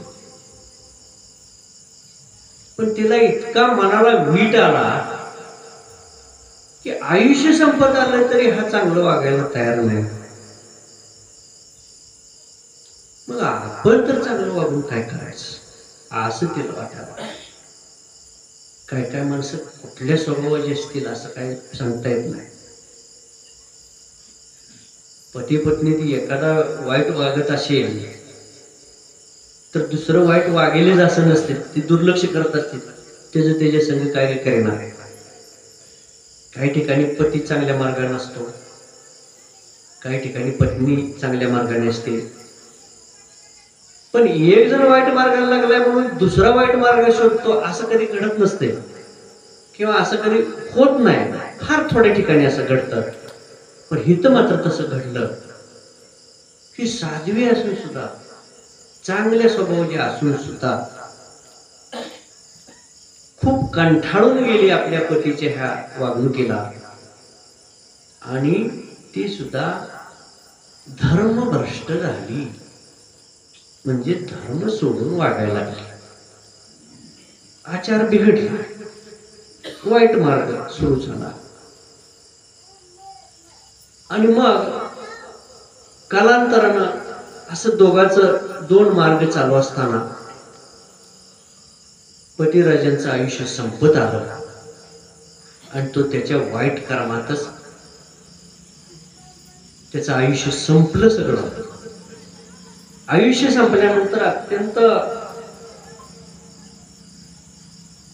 पण तिला इतका मनाला वीट आला की आयुष्य संपत आलं तरी हा चांगलं वागायला तयार नाही. आपण तर चांगलं वागून काय करायचं असं तिला वाटायला. काय काय माणसं कुठल्या स्वभावाची असतील असं काय सांगता येत नाही. पती पत्नी ती एखादा वाईट वागत असेल तर दुसरं वाईट वागेलच असं नसते, ती दुर्लक्ष करत असते, त्याच्या संग काय करणार. काही ठिकाणी पती चांगल्या मार्गाने असतो, काही ठिकाणी पत्नी चांगल्या मार्गाने असते. पण एक जण वाईट मार्गाला लागलाय म्हणून दुसरा वाईट मार्ग शोधतो असं कधी घडत नसते, किंवा असं कधी होत नाही. फार थोड्या ठिकाणी असं घडतं. पण हिथं मात्र तसं घडलं की साध्वी असून सुद्धा, चांगल्या स्वभावाची असून सुद्धा खूप कंठाळून गेली आपल्या पतीच्या ह्या वागणुकीला, आणि ती सुद्धा धर्मभ्रष्ट झाली. म्हणजे धर्म सोडून वागायला लागली, आचार बिघडला, वाईट मार्ग सुरू झाला. आणि मग कालांतरानं असं दोघांचं दोन मार्ग चालू असताना पतिराजांचं आयुष्य संपत आलं, आणि तो त्याच्या वाईट कर्मातच त्याचं आयुष्य संपलं. सगळं आयुष्य संपल्यानंतर अत्यंत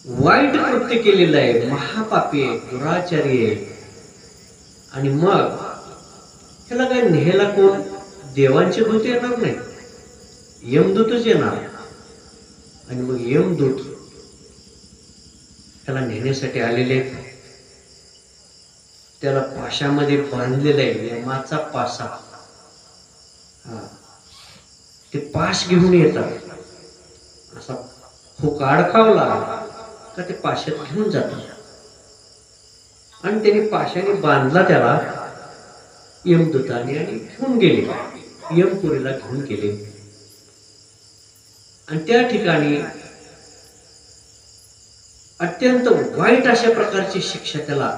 वाईट कृत्य केलेलं आहे, महापापी आहे, दुराचारी आहे. आणि मग त्याला काय न्यायला कोण, देवांचे दूत येणार नाही, यमदूतच येणार. आणि मग यमदूत त्याला नेण्यासाठी आलेले, त्याला पाशामध्ये बांधलेला आहे, यमाचा पासा. ते पाश घेऊन येतात, असा फुकाड खावला का ते पाशात घेऊन जातात. आणि त्याने पाशाने बांधला त्याला यमदूताने, आणि घेऊन गेले, यमपुरीला घेऊन गेले. आणि त्या ठिकाणी अत्यंत वाईट अशा प्रकारची शिक्षा त्याला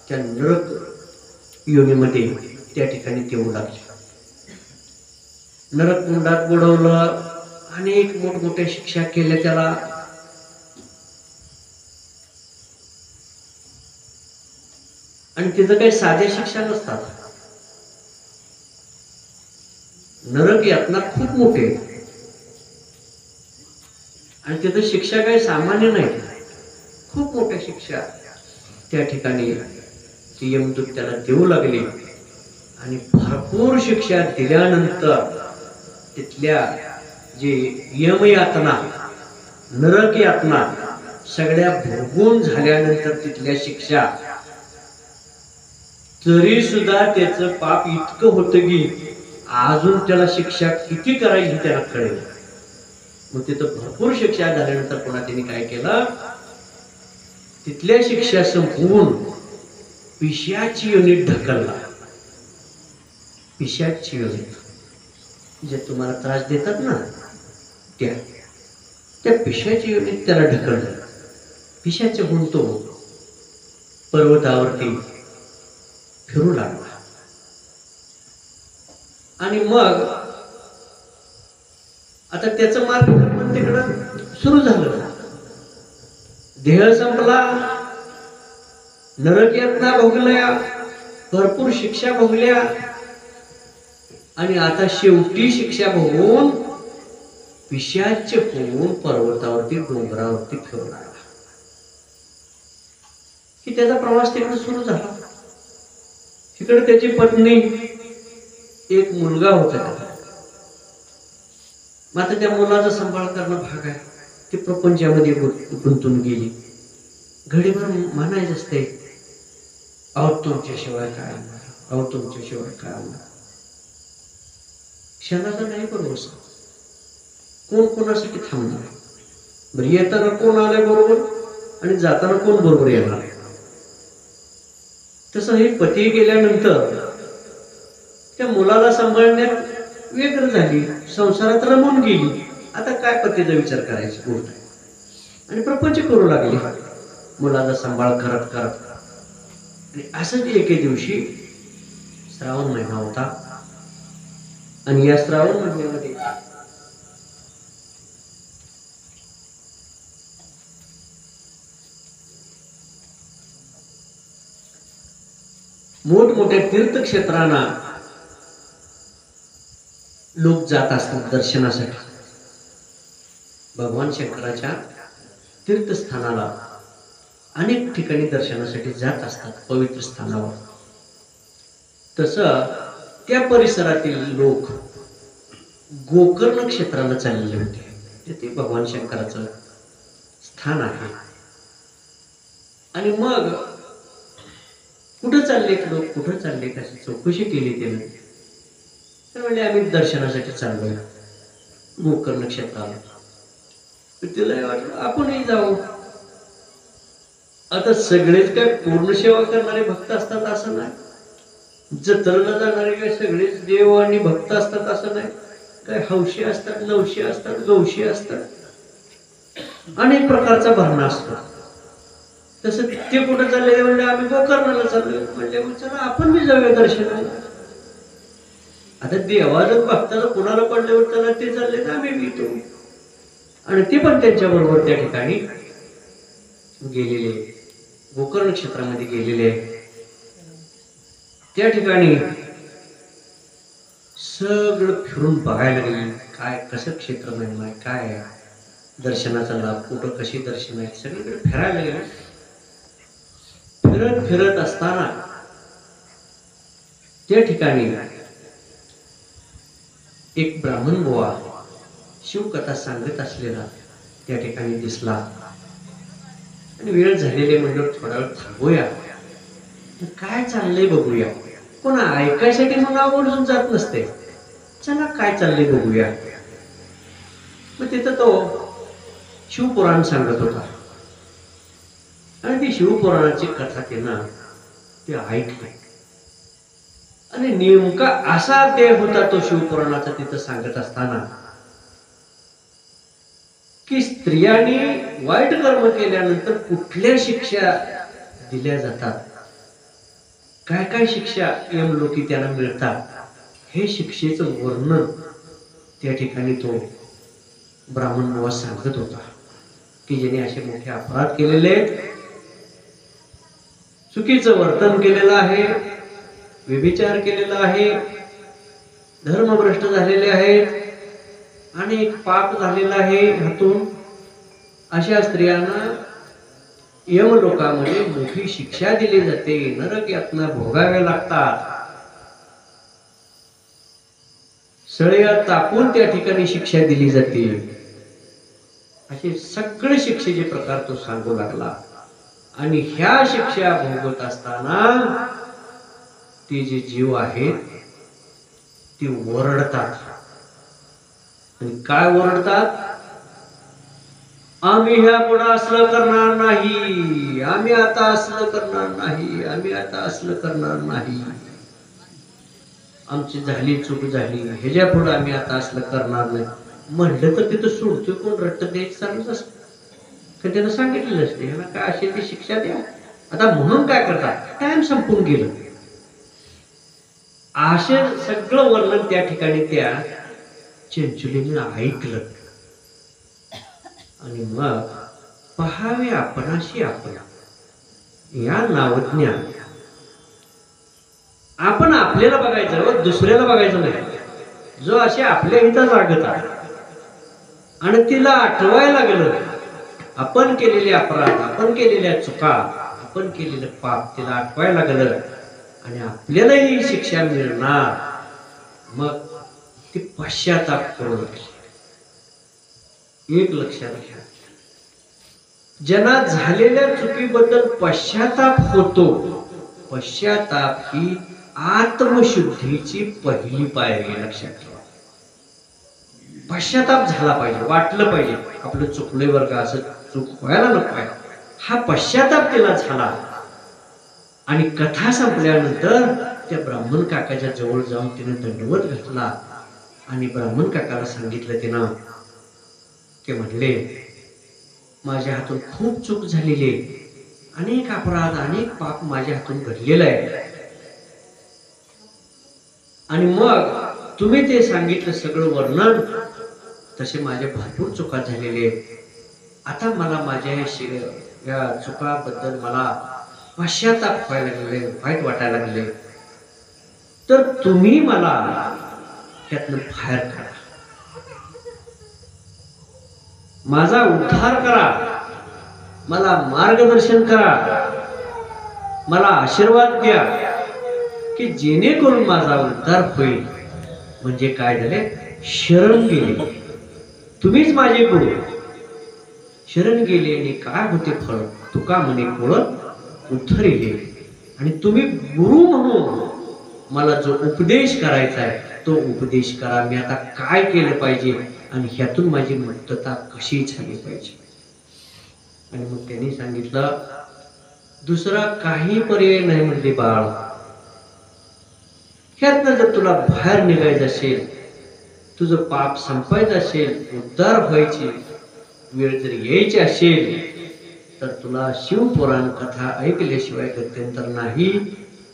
त्या नरक योनीमध्ये त्या ठिकाणी देऊ लागली. नरक कुंडात बुडवलं, अनेक मोठमोठ्या शिक्षा केल्या त्याला. आणि तिथं काही साध्या शिक्षा नसतात, नरक यातना खूप मोठे, आणि तिथं शिक्षा काही सामान्य नाही, खूप मोठ्या शिक्षा त्या ठिकाणी ती यमदूत त्याला देऊ लागले. आणि भरपूर शिक्षा दिल्यानंतर तिथल्या जे यमयातना, नरक यातना सगळ्या भोगून झाल्यानंतर तिथल्या शिक्षा, तरी सुद्धा त्याचं पाप इतकं होतं की अजून त्याला शिक्षा किती करायची त्याला कळेल. मग तिथं भरपूर शिक्षा झाल्यानंतर पुन्हा त्यांनी काय केलं, तिथल्या शिक्षा संपवून पिशाची योनीत ढकलला. पिशाची योनीत, जे तुम्हाला त्रास देतात ना, त्या पिशाची योनीत त्याला ढकललं. पिशाच होऊन तो पर्वतावरती फिरू लागला. आणि मग आता त्याचं मार्ग तिकडं सुरू झालं. देह संपला, नरक यातना भोगल्या, भरपूर शिक्षा भोगल्या, आणि आता शेवटी शिक्षा भोगून पिशाच होऊन पर्वतावरती, डोंगरावरती फिरू लागला. की त्याचा प्रवास तिकडे सुरू झाला. तिकडे त्याची पत्नी, एक मुलगा होता त्याला. मात्र त्या मुलाचा सांभाळ करणं भाग आहे. ती प्रपंचामध्ये गुंतून गेली. घडीभर म्हणायचं असते, अहो तुमच्याशिवाय काय, अहो तुमच्याशिवाय काय. क्षणाचा नाही बरोबर, कोण कोणासाठी थांबणार. बरं, येताना कोण आलंय बरोबर, आणि जाताना कोण बरोबर येणार. तसं हे पती गेल्यानंतर त्या मुलाला सांभाळण्यात वेगळं झाली, संसारात रमून गेली. आता काय पतीचा विचार करायची गोष्ट आहे. आणि प्रपंच करू लागली मुलाचा सांभाळ करत करत. आणि असंच एके दिवशी श्रावण महिना होता, आणि या श्रावण महिन्यामध्ये मोठमोठ्या तीर्थक्षेत्रांना लोक जात असतात दर्शनासाठी. भगवान शंकराच्या तीर्थस्थानाला अनेक ठिकाणी दर्शनासाठी जात असतात, पवित्र स्थानावर. तसं त्या परिसरातील लोक गोकर्ण क्षेत्राला चाललेले होते. ते भगवान शंकराचं स्थान आहे. आणि मग कुठं चालले लोक, कुठं चालले कशी चौकशी केली त्याने. तर म्हणजे आम्ही दर्शनासाठी चाललोय गोकर्ण क्षेत्राला. तिला वाटलं आपणही जाऊ. आता सगळेच काय पूर्ण सेवा करणारे भक्त असतात असं नाही. जत्रेला जाणारे काय सगळेच देव आणि भक्त असतात असं नाही. काय हौशी असतात, नवशी असतात, गवशी असतात, अनेक प्रकारचा भरणा असतो. तसं ते कुठं चालले म्हणजे आम्ही गोकर्णाला चाललोय. म्हणजे चला आपण बी जाऊया दर्शनाला. आता देवाचं भक्ताला कुणाला पडल्यावर त्याला ते चालले तर आम्ही बी येतो. आणि ते पण त्यांच्या बरोबर त्या ठिकाणी गेलेले, गोकर्ण क्षेत्रामध्ये गेलेले. त्या ठिकाणी सगळं फिरून बघायला गेले. काय कसं क्षेत्र महिमा आहे, काय आहे, दर्शनाचा लाभ कुठं, कशी दर्शन आहे, सगळीकडे फिरायला गेले. फिरत फिरत असताना त्या ठिकाणी एक ब्राह्मण बुवा शिवकथा सांगत असलेला त्या ठिकाणी दिसला. आणि वेळ झालेले म्हणलं थोडा वेळ थांबूया, काय चाललंय बघूया. कोणा ऐकायसाठी मग आवर्जून जात नसते. चला काय चाललंय बघूया. मग तिथं तो शिवपुराण सांगत होता. आणि ती शिवपुराणाची कथा ते ऐकली. आणि नेमका असा देह होता तो शिवपुराणाचा तिथं सांगत असताना की स्त्रियांनी वाईट कर्म केल्यानंतर कुठल्या शिक्षा दिल्या जातात, काय काय शिक्षा यमलोकी त्यांना मिळतात, हे शिक्षेचं वर्णन त्या ठिकाणी तो ब्राह्मण बुवा सांगत होता. की ज्याने असे मोठे अपराध केलेले आहेत, चुकीचं वर्तन केलेलं आहे, व्यभिचार केलेला आहे, धर्मभ्रष्ट झालेले आहेत, अनेक पाप झालेला आहे हातून, अशा स्त्रियांना यमलोकामध्ये मोठी शिक्षा दिली जाते, नरक यातना भोगाव्या लागतात, सळया तापून त्या ठिकाणी शिक्षा दिली जाते. असे सगळे शिक्षेचे प्रकार तो सांगू लागला. आणि ह्या शिक्षा भोगत असताना ते जे जीव आहेत ते ओरडतात. आणि काय ओरडतात? आम्ही ह्या पुढे असलं करणार नाही, आम्ही आता असलं करणार नाही, आम्ही आता असलं करणार नाही, आमची झाली चूक झाली, ह्याच्या पुढे आम्ही आता असलं करणार नाही. म्हणलं तर तिथं सोडतोय कोण? रट्ट द्यायचं चालूच असत. का त्यानं सांगितलेलं असते ह्याला काय असेल ती शिक्षा द्या. आता म्हणून काय करतात, टाइम संपून गेलं. असे सगळं वर्णन त्या ठिकाणी त्या चंचुलीने ऐकलं. आणि मग पहावे आपणाशी आपण या नावज्ञा. आपण आपल्याला बघायचं, दुसऱ्याला बघायचं नाही. जो असे आपल्या हिता जागत आहे आणि तिला आठवायला गेलं आपण केलेले अपराध, आपण केलेल्या चुका, आपण केलेलं पाप तिला आठवायला गेलं आणि आपल्यालाही शिक्षा मिळणार, मग ती पश्चाताप करू लागली. एक लक्षात घ्या, ज्यांना झालेल्या चुकीबद्दल पश्चाताप होतो, पश्चाताप ही आत्मशुद्धीची पहिली पायरी. लक्षात ठेवा, पश्चाताप झाला पाहिजे, वाटलं पाहिजे आपलं चुकलंय बरं का, असं चूक व्हायला नको आहे. हा पश्चाताप तिला झाला. आणि कथा संपल्यानंतर त्या ब्राह्मण काकाच्या जवळ जाऊन तिने दंडवत घातला आणि ब्राह्मण काकाला सांगितलं तिनं. ते म्हणले माझ्या हातून खूप चूक झालेली आहे, अनेक अपराध, अनेक पाप माझ्या हातून घडलेलं आहे. आणि मग तुम्ही ते सांगितलं सगळं वर्णन, तसे माझ्या भरपूर चुका झालेले आहेत. आता मला माझ्या या चुकाबद्दल मला पश्चाताप व्हायला लागले, वाईट वाटायला लागले, तर तुम्ही मला त्यातनं बाहेर काढा, माझा उद्धार करा, मला मार्गदर्शन करा, मला आशीर्वाद द्या की जेणेकरून माझा उद्धार होईल. म्हणजे काय झाले, शरण गेले, तुम्हीच माझे गुरु. शरण गेले आणि काय होते फळ, तुका म्हणे कोळ उद्धरिले. आणि तुम्ही गुरु म्हणून मला जो उपदेश करायचा आहे तो उपदेश करा. मी आता काय केलं पाहिजे आणि ह्यातून माझी मुक्तता कशी झाली पाहिजे. आणि मग त्यांनी सांगितलं, दुसरा काही पर्याय नाही म्हणते बाळ, ह्यातनं जर तुला बाहेर निघायचं असेल, तुझं पाप संपायचं असेल, उद्धार व्हायची वेळ जर यायची असेल, तर तुला शिवपुराण कथा ऐकल्याशिवाय गत्यंतर नाही.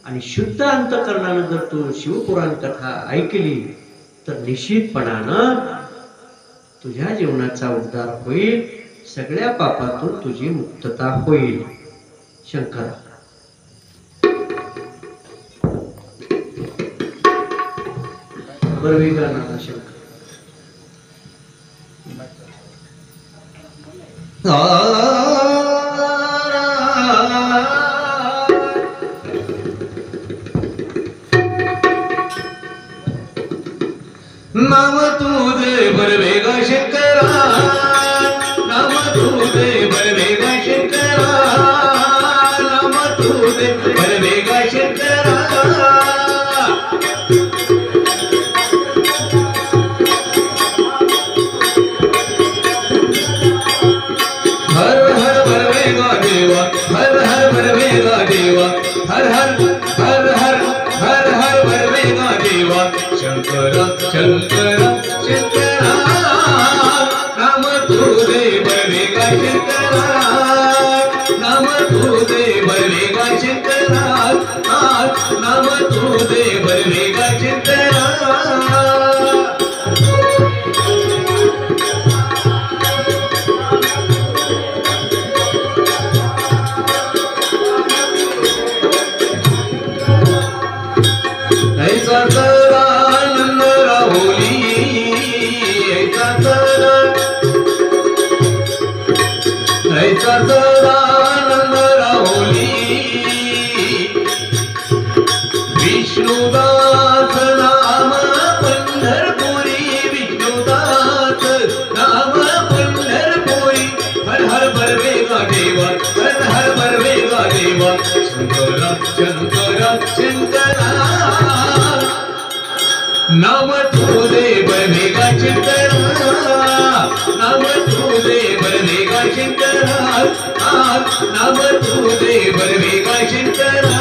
आणि शुद्ध अंतकरणानं जर तू शिवपुराण कथा ऐकली तर निश्चितपणानं तुझ्या जीवनाचा उद्धार होईल, सगळ्या पापातून तुझी मुक्तता होईल. शंकर बरं वेगळा शंकर नाम तुझे बरवेगा शंकरा, नाम तुझे बरवेगा शंकरा, नाम तुझे बरवेगा शंकरा. हर हर बरवेगा देवा, हर हर बरवेगा देवा, हर हर हर हर हर हर बरवेगा देवा. शंकरा शंकरा शंकरा, नाम तुझे बरवेगा शंकरा, नाम तुझे बरवेगा शंकरा, नाम तुझे बरवेगा शंकरा. ऐसा आनंद राहुली, ऐसा आनंद राहुली. विष्णुदास नाम पंढरपुरी, विष्णुदास नाम पंढरपुरी. हर हर बरवेगा देवा, हर हर बरवेगा देवा. शंकरा शंकरा शंकरा, नाम तुझे बरवेगा शंकरा, नाम तुझे बरवेगा शंकरा, नाम तुझे बरवेगा शंकरा.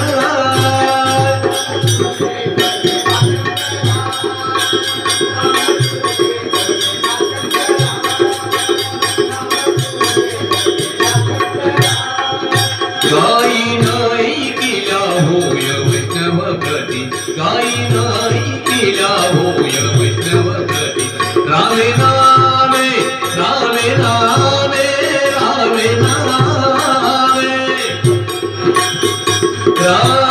गाई नाही केला होय वैष्णव प्रती, गाई नाही केला होय वैष्णव प्रती. रामे नामे रामे नामे रामे नामे रामे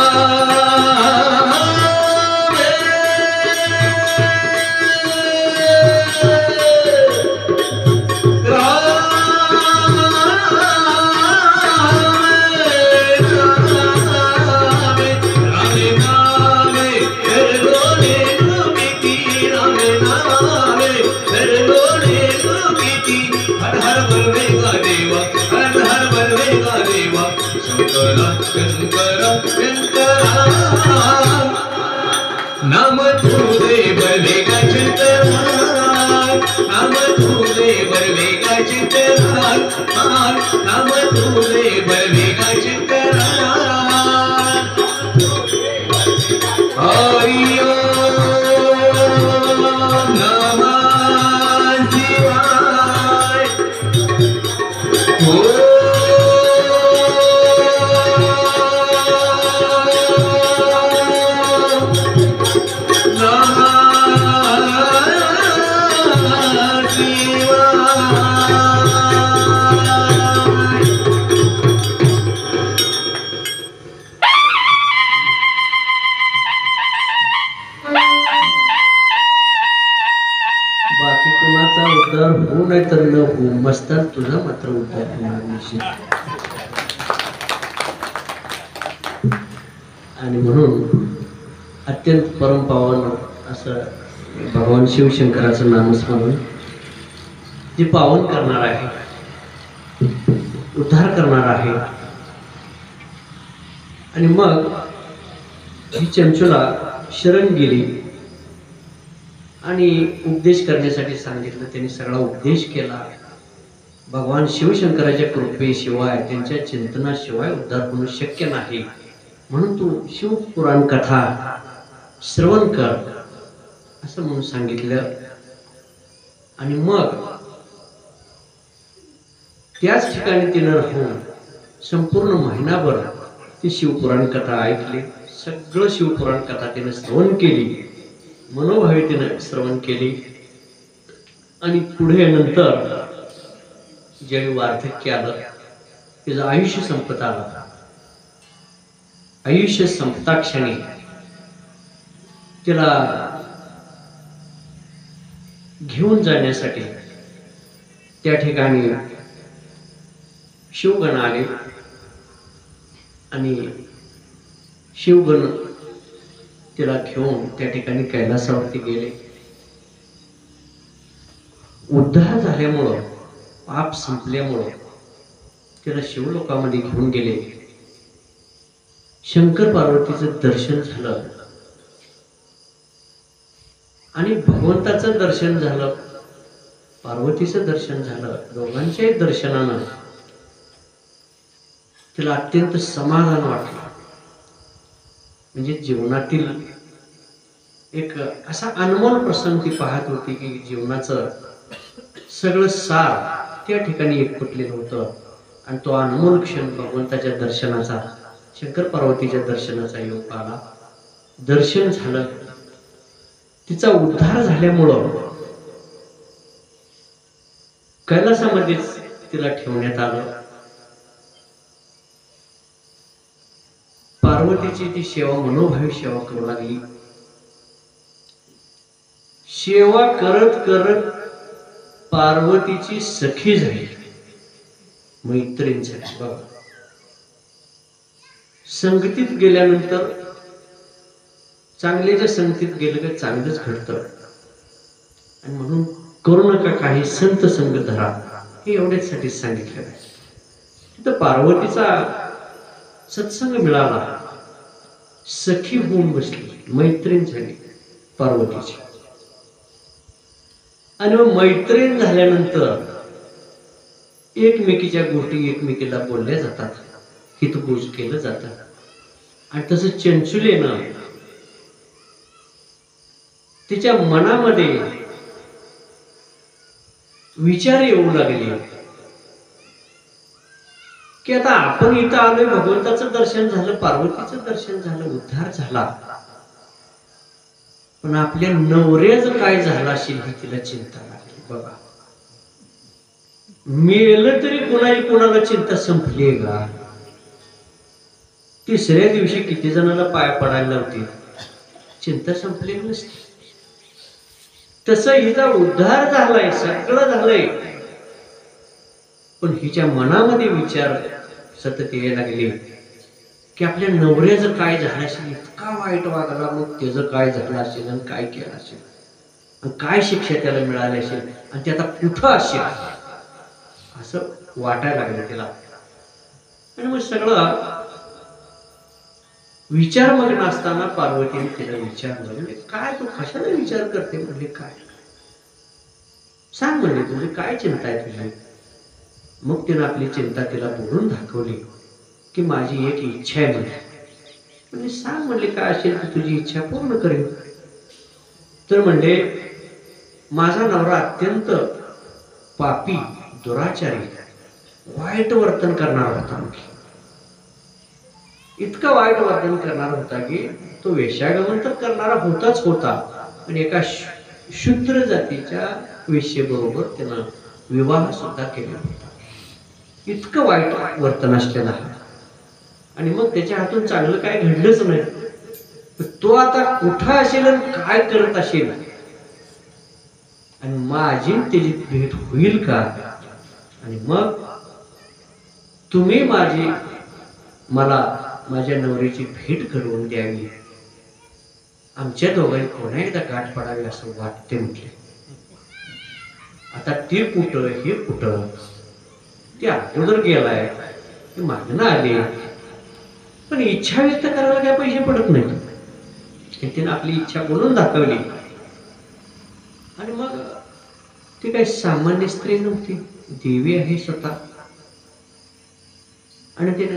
शंकरा शंकरा, नाम तुझे बरवेगा शंकरा, नाम तुझे बरवेगा शंकरा, नाम तुझे बरवेगा शंकरा. हरि ओम नमः शिवाय. हो नाही तर न हो, मस्तान तुझा मात्र उद्धार होणार निश्चित. आणि म्हणून अत्यंत परमपावन असं भगवान शिवशंकराचं नामस्मरण जे पावन करणार आहे, उद्धार करणार आहे. आणि मग ही चंचुला शरण गेली आणि उपदेश करण्यासाठी सांगितलं. त्यांनी सगळा उपदेश केला. भगवान शिवशंकराच्या कृपेशिवाय, त्यांच्या चिंतनाशिवाय उद्धार होणं शक्य नाही. म्हणून तू शिवपुराण कथा श्रवण कर असं म्हणून सांगितलं. आणि मग त्याच ठिकाणी तिनं राहून संपूर्ण महिनाभर ती शिवपुराण कथा ऐकली. सगळं शिवपुराण कथा तिनं श्रवण केली, मनोभावे तिनं श्रवण केली. आणि पुढे नंतर ज्यावेळी वार्धक्य आलं, तिचं आयुष्य संपत आलं. आयुष्य संपताक्षणी तिला घेऊन जाण्यासाठी त्या ठिकाणी शिवगण आले. आणि शिवगण तिला घेऊन त्या ठिकाणी कैलासावरती गेले. उद्धार झाल्यामुळं, पाप संपल्यामुळं तिला शिवलोकामध्ये घेऊन गेले. शंकर पार्वतीचं दर्शन झालं आणि भगवंताचं दर्शन झालं, पार्वतीचं दर्शन झालं. दोघांच्याही दर्शनानं तिला अत्यंत समाधान वाटलं. म्हणजे जीवनातील एक असा अनमोल प्रसंग ती पाहत होती की जीवनाचं सगळं सार त्या ठिकाणी एकवटलेलं होतं. आणि तो अनमोल क्षण भगवंताच्या दर्शनाचा, शंकर पार्वतीच्या दर्शनाचा योग आला. दर्शन झालं, तिचा उद्धार झाल्यामुळं कैलासामध्येच तिला ठेवण्यात आलं. पार्वतीची ती सेवा, मनोभावी सेवा करू लागली. सेवा करत करत पार्वतीची सखी झाली, मैत्रीण झाली. बघा, संगतीत गेल्यानंतर, चांगल्याच्या संगतीत गेलं का चांगलंच घडतं. आणि म्हणून करू नका काही, संत संग धरा, हे एवढ्यासाठी सांगितलं आहे. तिथं पार्वतीचा सत्संग मिळाला, सखी होऊन बसली, मैत्रीण झाली पार्वतीची. आणि मग मैत्रीण झाल्यानंतर एकमेकीच्या गोष्टी एकमेकीला बोलल्या जातात, हितगुज केलं जातं. आणि तसं चंचुलेनं तिच्या मनामध्ये विचार येऊ लागले की आता आपण इथं आलोय, भगवंताचं दर्शन झालं, पार्वतीचं दर्शन झालं, उद्धार झाला, पण आपल्या नवऱ्याचं काय झालं असेल ही तिला चिंता लागली. बघा, मेलं तरी कोणाला चिंता संपली आहे का? तिसऱ्या दिवशी किती जणांना पाया पडायला लावते, चिंता संपली नसते. तसं हिचा उद्धार झालाय, सगळं झालंय, पण हिच्या मनामध्ये विचार सतत यायला लागले की आपल्या नवऱ्याचं काय झालं असेल, इतका वाईट वागला, मग त्याचं काय झालं असेल आणि काय केलं असेल आणि काय शिक्षा त्याला मिळाली असेल आणि ते आता कुठं असेल, असं वाटायला लागलं तिला. आणि मग सगळं विचार मग्न असताना पार्वतीने तिला विचारलं, म्हणजे काय तू कशाला विचार करते? म्हणजे काय सांग, म्हणजे तुझी काय चिंता आहे तुझी? मग तिनं आपली चिंता तिला बोलून दाखवली की माझी एक इच्छा आहे म्हणजे सांग, म्हणले काय असेल तर तुझी इच्छा पूर्ण करेन. तर म्हणले माझा नवरा अत्यंत पापी, दुराचारी, वाईट वर्तन करणार होता. इतकं वाईट वर्तन करणार होता की तो वेश्यागमन तर करणारा होताच होता, आणि एका शूद्र जातीच्या वेश्येबरोबर त्यानं विवाह सुद्धा केला होता. इतकं वाईट वर्तन असलेलं आहे. आणि मग त्याच्या हातून चांगलं काय घडलंच नाही. तो आता कुठं असेल आणि काय करत असेल आणि माझी त्याची भेट होईल का, आणि मग तुम्ही मला माझ्या नवऱ्याची भेट घडवून द्यावी, आमच्या दोघांनी पुन्हा एकदा गाठ पडावी असं वाटते म्हटले. आता ते कुठं हे कुठं, ते अगोदर गेलाय, ते मागणं आले, पण इच्छा व्यक्त करायला काय पैसे पडत नाही. त्याने आपली इच्छा बोलून दाखवली. आणि मग ती काही सामान्य स्त्री नव्हती, देवी आहे स्वतः. आणि तिने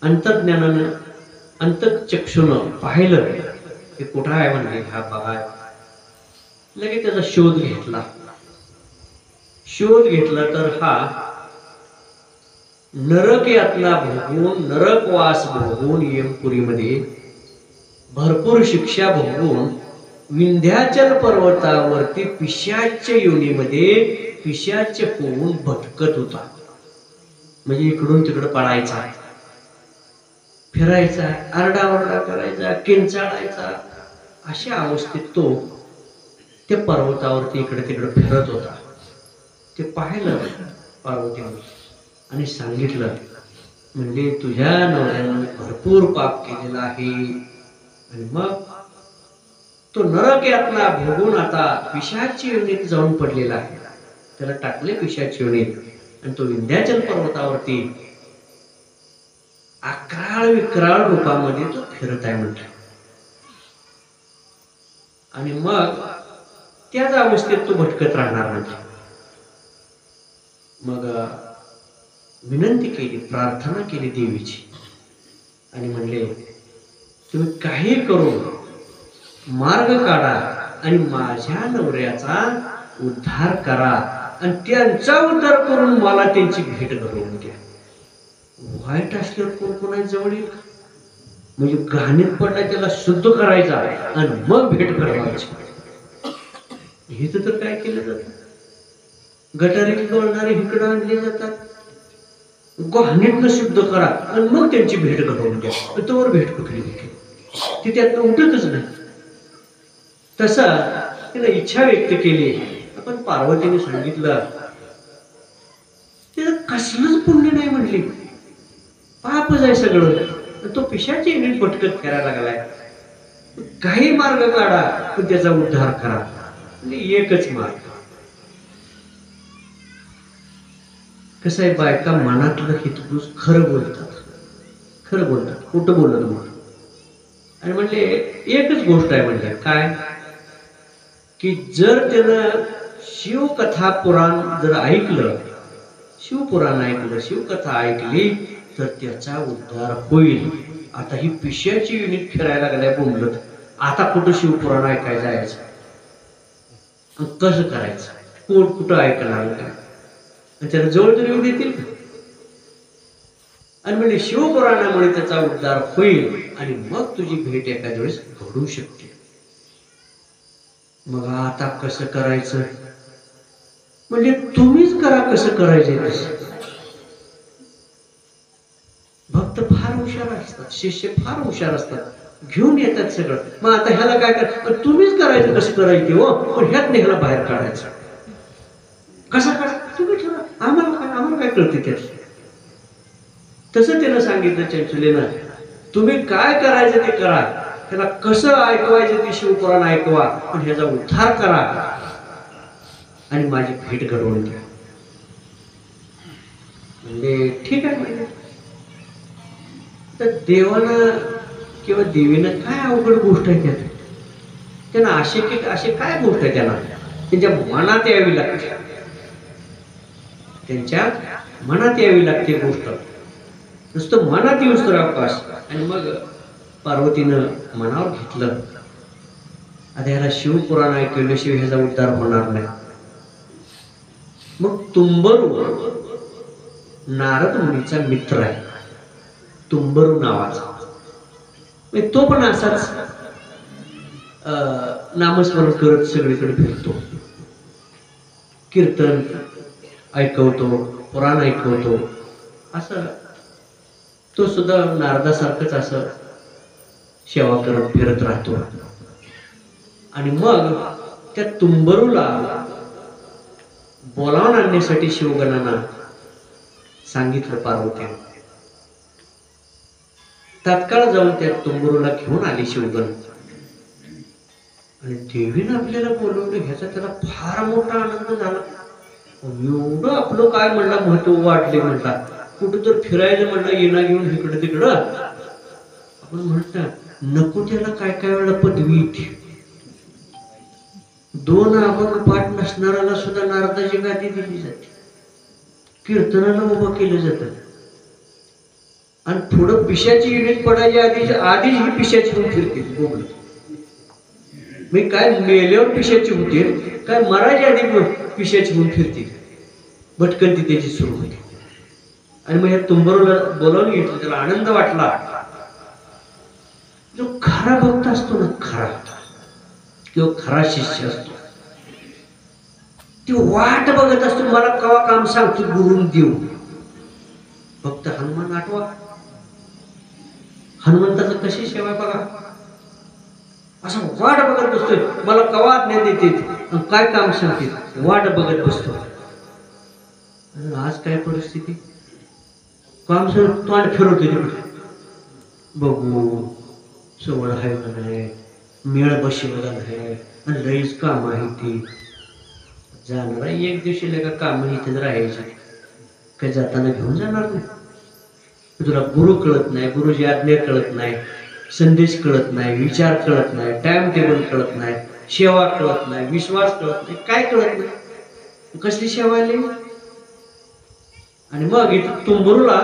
अंतर्ज्ञानानं अंतःचक्षुनं पाहिलं की कुठं आहे म्हणजे हा बघा. लगेच त्याचा शोध घेतला तर हा नरक यातना भोगून, नरकवास भोगून, यमपुरीमध्ये भरपूर शिक्षा भोगून विंध्याचल पर्वतावरती पिशाच्य योनीमध्ये पिशाच्य होऊन भटकत होता. म्हणजे इकडून तिकडं पळायचा, फिरायचा, आरडाओरडा करायचा, किंचाळायचा, अशा अवस्थेत तो त्या पर्वतावरती इकडे तिकडे फिरत होता. ते पाहिलं पार्वतीने आणि सांगितलं, म्हणजे तुझ्या नवऱ्यानं भरपूर पाप केलेलं आहे. आणि मग तो नरक यातना भोगून आता पिशाची योनीत जाऊन पडलेला आहे. त्याला टाकले पिशाची योनीत आणि तो विंध्याचल पर्वतावरती अक्राळ विक्राळ रूपामध्ये तो फिरत आहे म्हटलं. आणि मग त्याच अवस्थेत तो भटकत राहणार म्हणजे. मग विनंती केली, प्रार्थना केली देवीची आणि म्हणले, तुम्ही काही करून मार्ग काढा आणि माझ्या नवऱ्याचा उद्धार करा आणि त्यांचा उद्धार करून मला त्यांची भेट घडवून द्या. वाईट असल्यावर कोण कोणा जवळ येईल, म्हणजे घाणीत पडला त्याला शुद्ध करायचा आणि मग भेट घडवायची. हे तर काय केलं जातं, गटारीत लोळणारे इकडं आणले जातात, घाणीतनं शुद्ध करा आणि मग त्यांची भेट घडवून द्या. तोवर भेट कुठली होती, ती त्यातनं उठतच नाही. तसा तिने इच्छा व्यक्त केली. आपण पार्वतीने सांगितलं, तिला कसलंच पुण्य नाही म्हटली, पापच आहे सगळं. तो पिशाची नीट भटकत करायला लागलाय, काही मार्ग काढा पण त्याचा उद्धार करा. म्हणजे एकच मार्ग. कसं आहे, बायका मनातलं हितगुज खरं बोलतात, खोटं बोलत नाही. आणि म्हणले एकच गोष्ट आहे, म्हणजे काय की जर त्यानं शिवकथा पुराण जर ऐकलं, शिवपुराण ऐकलं, शिवकथा ऐकली तर त्याचा उद्धार होईल. आता ही पिशाची युनिट फिरायला लागलाय बोंबलत, आता कुठं शिवपुराण ऐकायला जायचं, कसं करायचं, कोण कुठं ऐकणार काय, त्याला जवळ तरी येऊ देतील. आणि म्हणजे शिवपुराणामुळे त्याचा उद्धार होईल आणि मग तुझी भेट एखाद्या वेळेस घडू शकते. मग आता कसं करायचं, म्हणजे तुम्हीच करा कसं करायचंय तसं. भक्त फार हुशार असतात, शिष्य फार हुशार असतात, घेऊन येतात सगळं. मग आता ह्याला काय कर, तुम्हीच करायचं कसं करायचं हो, पण ह्यात नाही ह्याला बाहेर काढायचं. कसं करा तुम्ही ठरवा, आम्हाला काय कळते त्यात. तसं त्यानं सांगितलं चंचुलीनं, तुम्ही काय करायचं ते करा, त्याला कसं ऐकवायचं ते शिवपुराण ऐकवा, पण ह्याचा उद्धार करा आणि माझी भेट घडवून द्या. म्हणजे ठीक आहे म्हणजे. तर देवानं किंवा देवीनं काय अवघड गोष्ट आहे त्यात, त्यांना असे काय गोष्ट आहे, त्यांना त्यांच्या मनात यावी लागते, त्यांच्या मनात यावी लागते गोष्ट. नुसतं मनात येऊस तर अवकाश. आणि मग पार्वतीनं मनावर घेतलं, आता ह्याला शिवपुराण ऐकल्याशिवाय ह्याचा उद्धार होणार नाही. मग तुंबरू नारद मुनीचा मित्र आहे, तुंबरू नावाचा. तो पण असाच नामस्मरण करत सगळीकडे फिरतो, कीर्तन ऐकवतो, पुराण ऐकवतो. असं तो सुद्धा नारदासारखंच असं सेवा करत फिरत राहतो. आणि मग त्या तुंबरूला बोलावून आणण्यासाठी शिवगणांना सांगितलं पार्वतीने. तात्काळ जाऊन त्या तुंबरूला घेऊन आली शिवगण. आणि देवीनं आपल्याला बोलवलं ह्याचा त्याला फार मोठा आनंद झाला. एवढं आपलं काय म्हणला महत्व वाटले म्हणला. कुठं तर फिरायचं म्हणलं येणं घेऊन इकडं तिकडं. आपण म्हणतात नको त्याला काय काय वेळा पदवी येते. 2 अभंग पाठ नसणाऱ्याला सुद्धा नारदाची गादी दिली जाते. कीर्तनाला उभं केलं जातं. आणि पुढं पिशाची युनिट पडायच्या आधीच ही पिशाची होऊन फिरते बोबल. मी काय मेल्यावर पिशाची होते काय मरायच्या आधी पिशाची होऊन फिरते. भटकंती त्याची सुरू होती. आणि मग ह्या तुंबरूला बोलावून घेतलं. त्याला आनंद वाटला. जो खरा भक्त असतो ना, खरा किंवा खरा शिष्य असतो, ती वाट बघत असतो मला कवा काम सांगतो गुरुन देऊ. फक्त हनुमान आठवा. हनुमंताचं कशी सेवा बघा. असं वाट बघत बसतोय मला कवा आज्ञा देते काय काम सांगते. वाट बघत बसतो. आज काय परिस्थिती. काम सांग तोंड फिरवते तिकडे. बघू सवड आहे का नाही, मेळ बसवला नाही, आणि लईच काम आहे ती. जाणार एक दिवशी लगा काम इथेच राहायचे. काही जाताना घेऊन जाणार नाही. तुला गुरु कळत नाही, गुरुची आज्ञा कळत नाही, संदेश कळत नाही, विचार कळत नाही, टाइम टेबल कळत नाही, सेवा कळत नाही, विश्वास कळत नाही, काय कळत नाही. कसली सेवा आली. आणि मग इथं तुंबरूला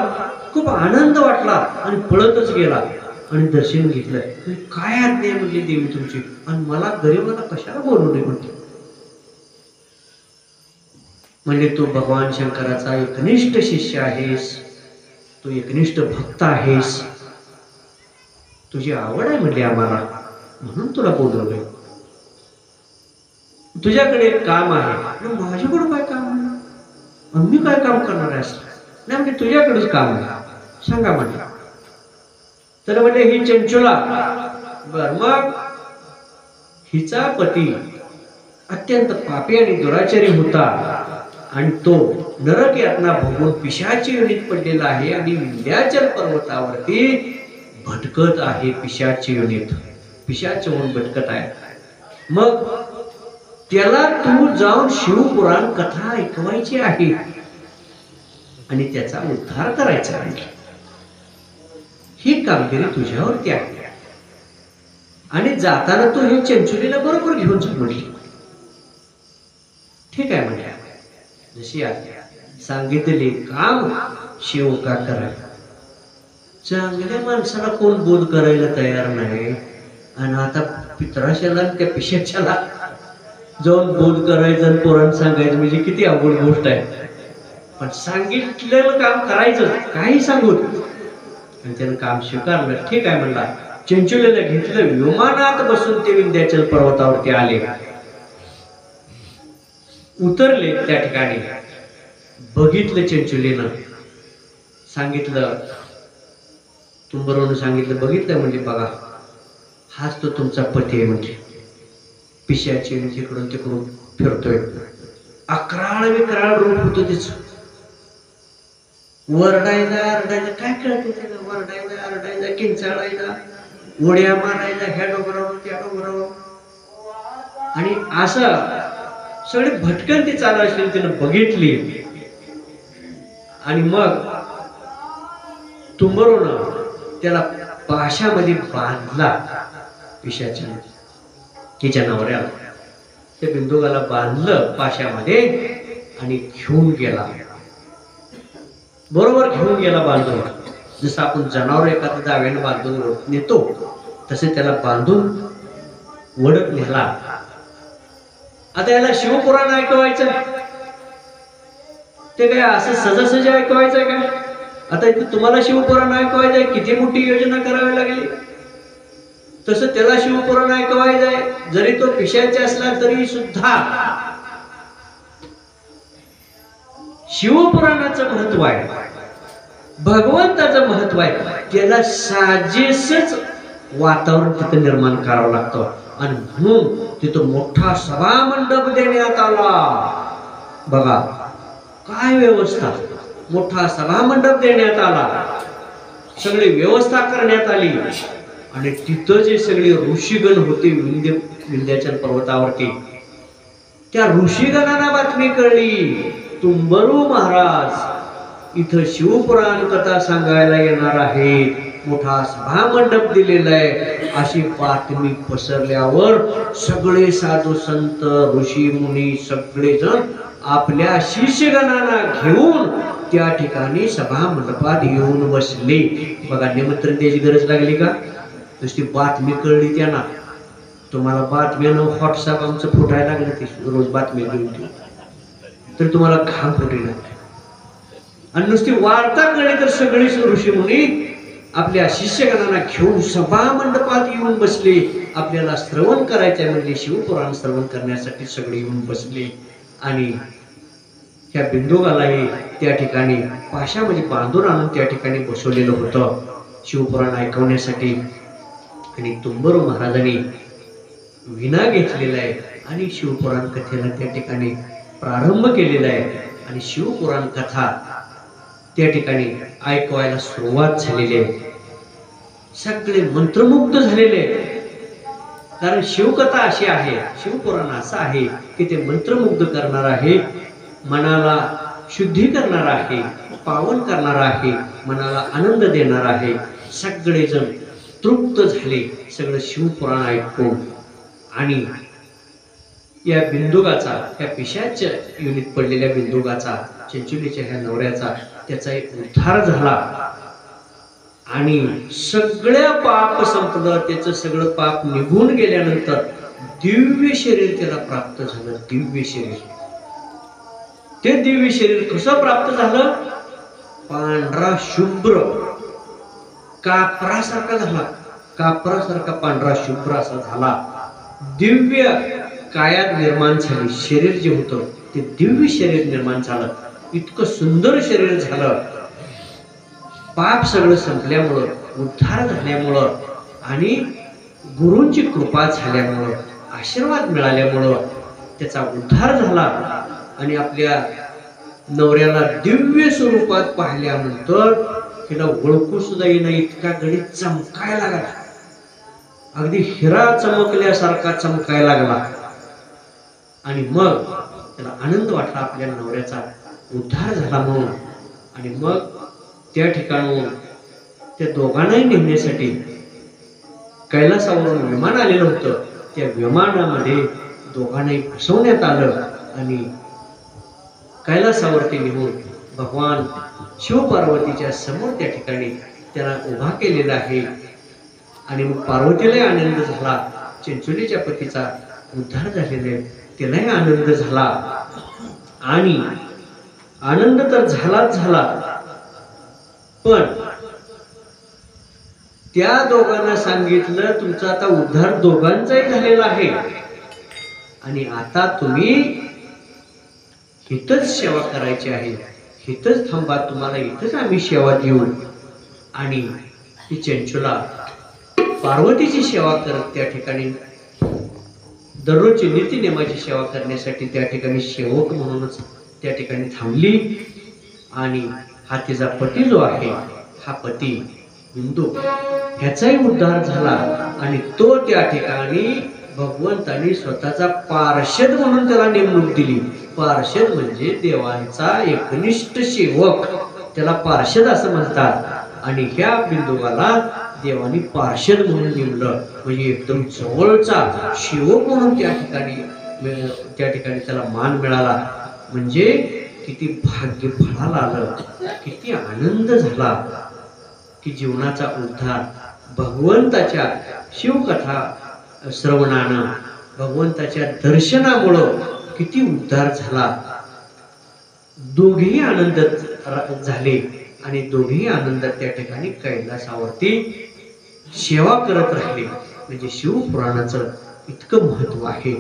खूप आनंद वाटला आणि पळतच गेला आणि दर्शन घेतलं. काय आज्ञा म्हणजे देवी तुमची, आणि मला गरीबाला कशाला बोलवले म्हणते. म्हणजे तू भगवान शंकराचा एकनिष्ठ शिष्य आहेस, तू एकनिष्ठ भक्त आहेस, तुझी आवड आहे म्हणजे आम्हाला, म्हणून तुला बोलवलंय. तुझ्याकडे एक काम आहे. माझ्याकडे काय काम आहे, मी काय काम करणार आहे. असं नाही म्हणजे तुझ्याकडेच काम आहे, सांगा म्हणजे. तर म्हणजे ही चंचुला. बर मग हिचा पती अत्यंत पापी आणि दुराचारी होता. आणि तो नरक यातना भोगून पिशाची योनीत पडलेला आहे आणि विंध्याचल पर्वतावरती भटकत आहे. पिशाची योनीत पिशाच होऊन भटकत आहे. मग त्याला तू जाऊन शिवपुराण कथा ऐकवायची आहे आणि त्याचा उद्धार करायचा आहे. ही कामगिरी तुझ्यावरती आहे. आणि जाताना तू हे चंचुलीला बरोबर घेऊन जा म्हटली. ठीक आहे म्हटल्या. जशी सांगितले काम शिव का करा. चांगल्या माणसाला कोण बोध करायला तयार नाही. आणि आता पित्राशाला त्या पिशाच्याला जाऊन बोध करायचं आणि पुराण सांगायचं म्हणजे किती अवघड गोष्ट आहे. पण सांगितलेलं काम करायचं काही सांगून. आणि त्यानं काम स्वीकारलं. ठीक आहे म्हणला. चंचुलीला घेतलं. विमानात बसून ते विंध्याचल पर्वतावरती आले. उतरले त्या ठिकाणी. बघितलं चंचुलीनं. सांगितलं तुंबरूनं सांगितलं बघितलं म्हणजे बघा हाच तो तुमचा पती आहे. म्हणजे पिशाची तिकडून तिकडून फिरतोय. अकराळ विक्राळ रूप होतं तिचं. वरडायला आरडायला काय कळत त्याला. वरडायला आरडायला किंचाळायला उड्या मारायला ह्या डोंगरावर त्या डोंगरावर. आणि असं सगळी भटकंती चालू असलेली तिने बघितली. आणि मग तुंबरूनं त्याला पाशामध्ये बांधला. पिशाच्या तिच्या नवऱ्याला त्या बिंदुकाला बांधलं पाशामध्ये आणि घेऊन गेला. बरोबर घेऊन गेला बांधून. जसं आपण जनावर एखाद्या दाव्याने बांधून नेतो तसे त्याला बांधून वडत नेला. आता याला शिवपुराण ऐकवायचं ते काय असं सहजासहजी ऐकवायचं आहे काय. आता इथे तुम्हाला शिवपुराण ऐकवायचंय किती मोठी योजना करावी लागली. तसं त्याला शिवपुराण ऐकवायचंय. जरी तो पिशाचा असला तरी सुद्धा शिवपुराणाचं महत्व आहे, भगवंताचं महत्व आहे. त्याला साजेसच वातावरण तिथं निर्माण करावं लागतं. आणि म्हणून तिथं मोठा सभा मंडप देण्यात आला. बघा काय व्यवस्था, मोठा सभामंडप देण्यात आला, सगळी व्यवस्था करण्यात आली आणि तिथं जे सगळे ऋषीगण होते विंध्याचल पर्वतावरती, त्या ऋषीगणांना बातमी कळली तुंबरू महाराज इथं शिवपुराण कथा सांगायला येणार आहे, मोठा सभामंडप दिलेला आहे, अशी बातमी पसरल्यावर सगळे साधू संत ऋषी मुनी सगळेजण आपल्या शिष्यगणांना घेऊन त्या ठिकाणी सभा मंडपात येऊन बसले. बघा निमंत्रण द्यायची गरज लागली का? नुसती बातमी कळली त्यांना. तुम्हाला बातम्यानं व्हॉट्सअप आमचं फुटायला लागलं, ते रोज बातम्या देऊन तर तुम्हाला घाम फुटेल. आणि नुसती वार्ता कळली तर सगळेच ऋषी मुनी आपल्या शिष्यगणांना घेऊन सभा मंडपात येऊन बसले. आपल्याला श्रवण करायचे म्हणजे शिवपुराण श्रवण करण्यासाठी सगळे येऊन बसले. आणि त्या बिंदुगालाही त्या ठिकाणी पाशामध्ये बांधून आणून त्या ठिकाणी बसवलेलं होतं शिवपुराण ऐकवण्यासाठी. आणि तुंबरू महाराजांनी विना घेतलेला आहे आणि शिवपुराण कथेला त्या ठिकाणी प्रारंभ केलेला आहे. आणि शिवपुराण कथा त्या ठिकाणी ऐकवायला सुरुवात झालेली आहे. सगळे मंत्रमुग्ध झालेले आहेत. कारण शिवकथा अशी आहे, शिवपुराण असं आहे की ते मंत्रमुग्ध करणार आहे, मनाला शुद्धी करणार आहे, पावन करणार आहे, मनाला आनंद देणार आहे. सगळेजण तृप्त झाले सगळं शिवपुराण ऐकून. आणि या बिंदुगाचा, त्या पिशाच्या युनीत पडलेल्या बिंदुगाचा, चिंचोलीच्या ह्या नवऱ्याचा, त्याचा एक उद्धार झाला आणि सगळ्या पाप संपलं. त्याचं सगळं पाप निघून गेल्यानंतर दिव्य शरीर त्याला प्राप्त झालं. दिव्य शरीर, ते दिव्य शरीर कसं प्राप्त झालं? पांढरा शुभ्र कापरासारखा झाला, कापरासारखा पांढरा शुभ्र असा झाला. दिव्य कायात निर्माण झाली. शरीर जे होतं ते दिव्य शरीर निर्माण झालं. इतकं सुंदर शरीर झालं. पाप सगळं संपल्यामुळं, उद्धार झाल्यामुळं आणि गुरूंची कृपा झाल्यामुळं, आशीर्वाद मिळाल्यामुळं त्याचा उद्धार झाला. आणि आपल्या नवऱ्याला दिव्य स्वरूपात पाहिल्यानंतर तिला ओळखू सुद्धा येईना इतका गणित चमकायला लागला. अगदी हिरा चमकल्यासारखा चमकायला लागला. आणि मग त्याला आनंद वाटला आपल्या नवऱ्याचा उद्धार झाला म्हणून. आणि मग त्या ठिकाणून त्या दोघांनाही नेण्यासाठी कैलासावरून विमान आलेलं होतं. त्या विमानामध्ये दोघांनाही बसवण्यात आलं आणि कैलासावरती नेऊन भगवान शिवपार्वतीच्या समोर त्या ठिकाणी त्याला उभा केलेला आहे. आणि मग पार्वतीलाही आनंद झाला, चिंचोलीच्या पतीचा उद्धार झालेला आहे, त्यालाही आनंद झाला. आणि आनंद तर झालाच झाला, पण त्या दोघांना सांगितलं तुमचा आता उद्धार दोघांचाही झालेला आहे आणि आता तुम्ही इथंच सेवा करायची आहे, इथंच थांबा, तुम्हाला इथंच आम्ही सेवा देऊ. आणि ती चंचुला पार्वतीची सेवा करत त्या ठिकाणी दररोजची नीतिनियमाची सेवा करण्यासाठी त्या ठिकाणी सेवक म्हणूनच त्या ठिकाणी थांबली. आणि हा तिचा पती जो आहे, हा पती हिंदू, ह्याचाही उद्धार झाला. आणि तो त्या ठिकाणी भगवंतांनी स्वतःचा पार्षद म्हणून त्याला नेमणूक दिली. पार्षद म्हणजे देवांचा एकनिष्ठ सेवक, त्याला पार्षद असं म्हणतात. आणि ह्या बिंदुगाला देवानी पार्षद म्हणून नेमलं, म्हणजे एकदम जवळचा सेवक म्हणून त्या ठिकाणी त्याला मान मिळाला. म्हणजे किती भाग्य फळाला आलं, किती आनंद झाला की जीवनाचा उद्धार भगवंताच्या शिवकथा श्रवणानं, भगवंताच्या दर्शनामुळं किती उद्धार झाला. दोघेही आनंद झाले आणि दोघेही आनंदात त्या ठिकाणी कैलासावरती सेवा करत राहिले. म्हणजे शिवपुराणाचं इतकं महत्व आहे.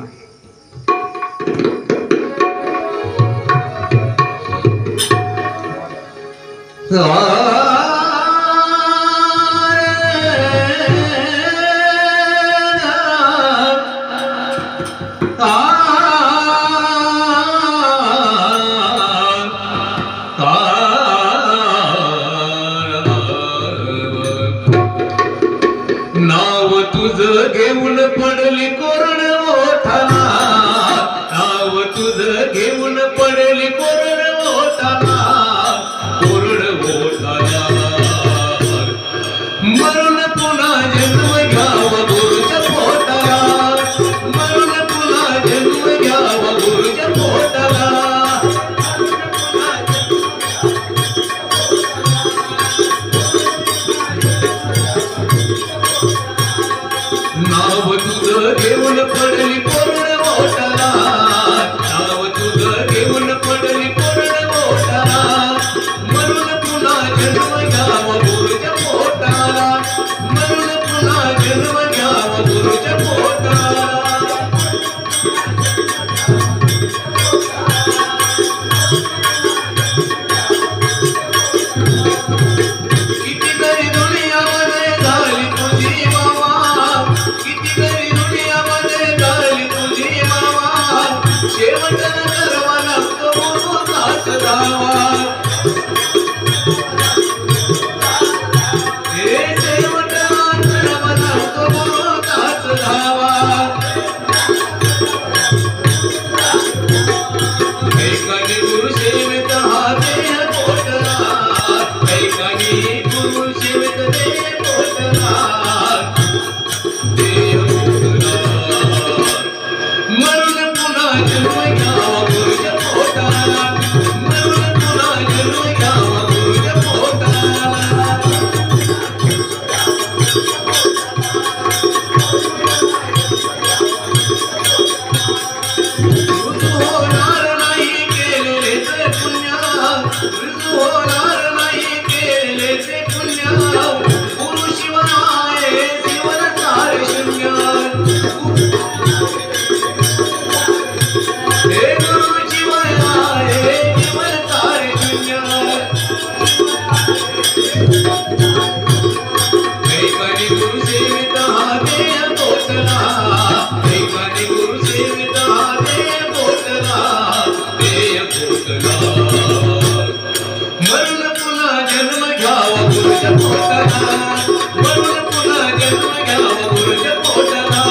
वरून पुन्हा जन्म घ्यावा गुरुच्या पोटाला,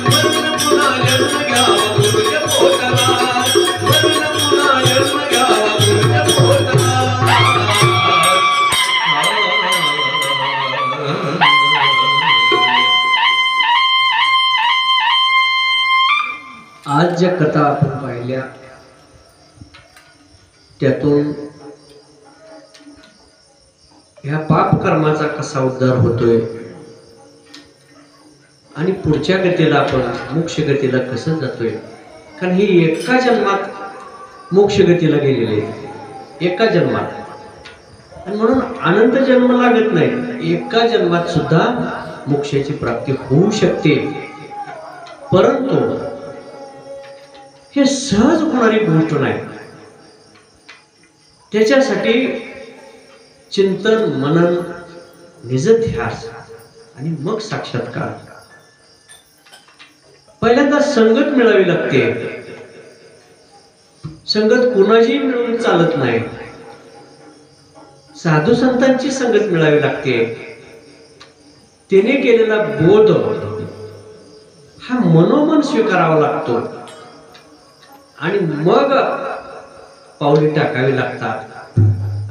वरून पुन्हा जन्म घ्यावा गुरुच्या पोटाला, वरून पुन्हा जन्म घ्यावा गुरुच्या पोटाला. आज ज्या कथा आपण पाहिल्या त्यातून ह्या पाप कर्माचा कसा उद्धार होतोय आणि पुढच्या गतीला आपण मोक्ष गतीला कसं जातोय. कारण ही एका जन्मात मोक्ष गतीला गेलेले एका जन्मात, आणि म्हणून अनंत जन्म लागत नाही. एका जन्मात सुद्धा मोक्षाची प्राप्ती होऊ शकते. परंतु हे सहज होणारी गोष्ट नाही. त्याच्यासाठी चिंतन, मनन, निजध्यास आणि मग साक्षात्कार. पहिल्यांदा संगत मिळावी लागते. संगत कुणाची मिळून चालत नाही. साधू संतांची संगत मिळावी लागते. तिने केलेला बोध हा मनोमन स्वीकारावा लागतो आणि मग पावले टाकावी लागतात.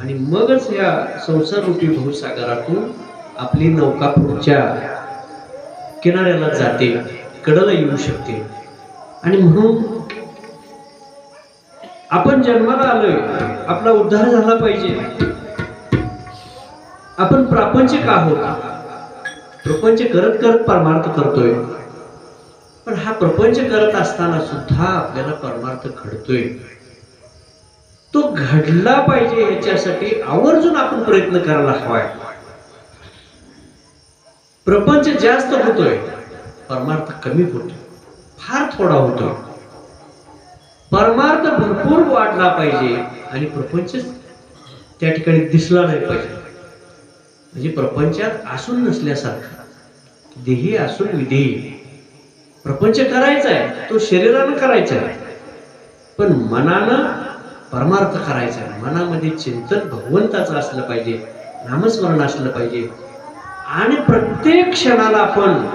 आणि मगच या संसाररूपी भवसागरातून आपली नौका पुढच्या किनाऱ्याला जाते, कडेला येऊ शकते. आणि म्हणून आपण जन्माला आलोय, आपला उद्धार झाला पाहिजे. आपण प्रापंचिक आहोत, प्रपंच करत करत परमार्थ करतोय. पण हा प्रपंच करत असताना सुद्धा आपल्याला परमार्थ घडतोय. तो घडला पाहिजे ह्याच्यासाठी आवर्जून आपण प्रयत्न करायला हवाय. प्रपंच जास्त होतोय, परमार्थ कमी होतोय, फार थोडा होतोय. परमार्थ भरपूर वाढला पाहिजे आणि प्रपंच त्या ठिकाणी दिसला नाही पाहिजे. म्हणजे प्रपंचात असून नसल्यासारखा, देही असून विदेही. प्रपंच करायचा आहे, तो शरीरानं करायचा आहे, पण मनानं परमार्थ करायचा आहे. मनामध्ये चिंतन भगवंताचं असलं पाहिजे, नामस्मरण असलं पाहिजे. आणि प्रत्येक क्षणाला आपण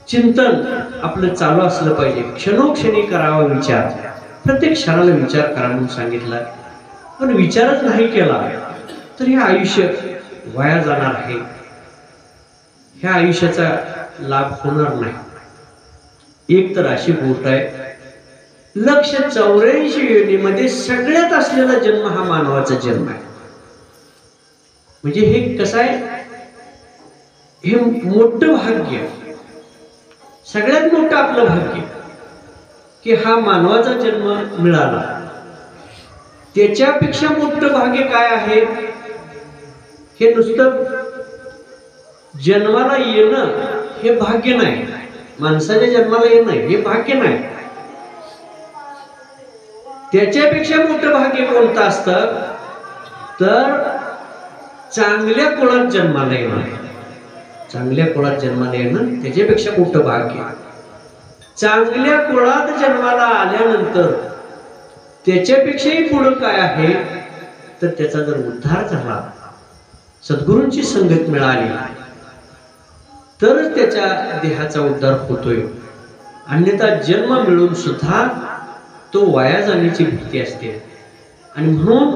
चिंतन आपलं चालू असलं पाहिजे. क्षणोक्षणी करावा विचार, प्रत्येक क्षणाला विचार करा म्हणून सांगितलं. पण विचारच नाही केला तर हे आयुष्य वाया जाणार आहे. ह्या आयुष्याचा लाभ होणार नाही. एक तर अशी गोष्ट आहे, 184 योनीमध्ये सगळ्यात असलेला जन्म हा मानवाचा जन्म आहे. म्हणजे हे कसं आहे, हे मोठं भाग्य, सगळ्यात मोठं आपलं भाग्य की हा मानवाचा जन्म मिळाला. त्याच्यापेक्षा मोठं भाग्य काय आहे, हे नुसतं जन्माला येणं हे भाग्य नाही. माणसाच्या जन्माला येणं हे भाग्य नाही. त्याच्यापेक्षा मोठं भाग्य कोणतं असतं तर चांगल्या कुळात जन्माला येणं. चांगल्या कुळात जन्माला येणं त्याच्यापेक्षा मोठं भाग्य. चांगल्या कुळात जन्माला आल्यानंतर त्याच्यापेक्षाही पुढं काय आहे तर त्याचा जर उद्धार झाला, सद्गुरूंची संगत मिळाली, तरच त्याच्या देहाचा उद्धार होतोय. अन्यथा जन्म मिळून सुद्धा तो वाया जाण्याची भीती असते. आणि म्हणून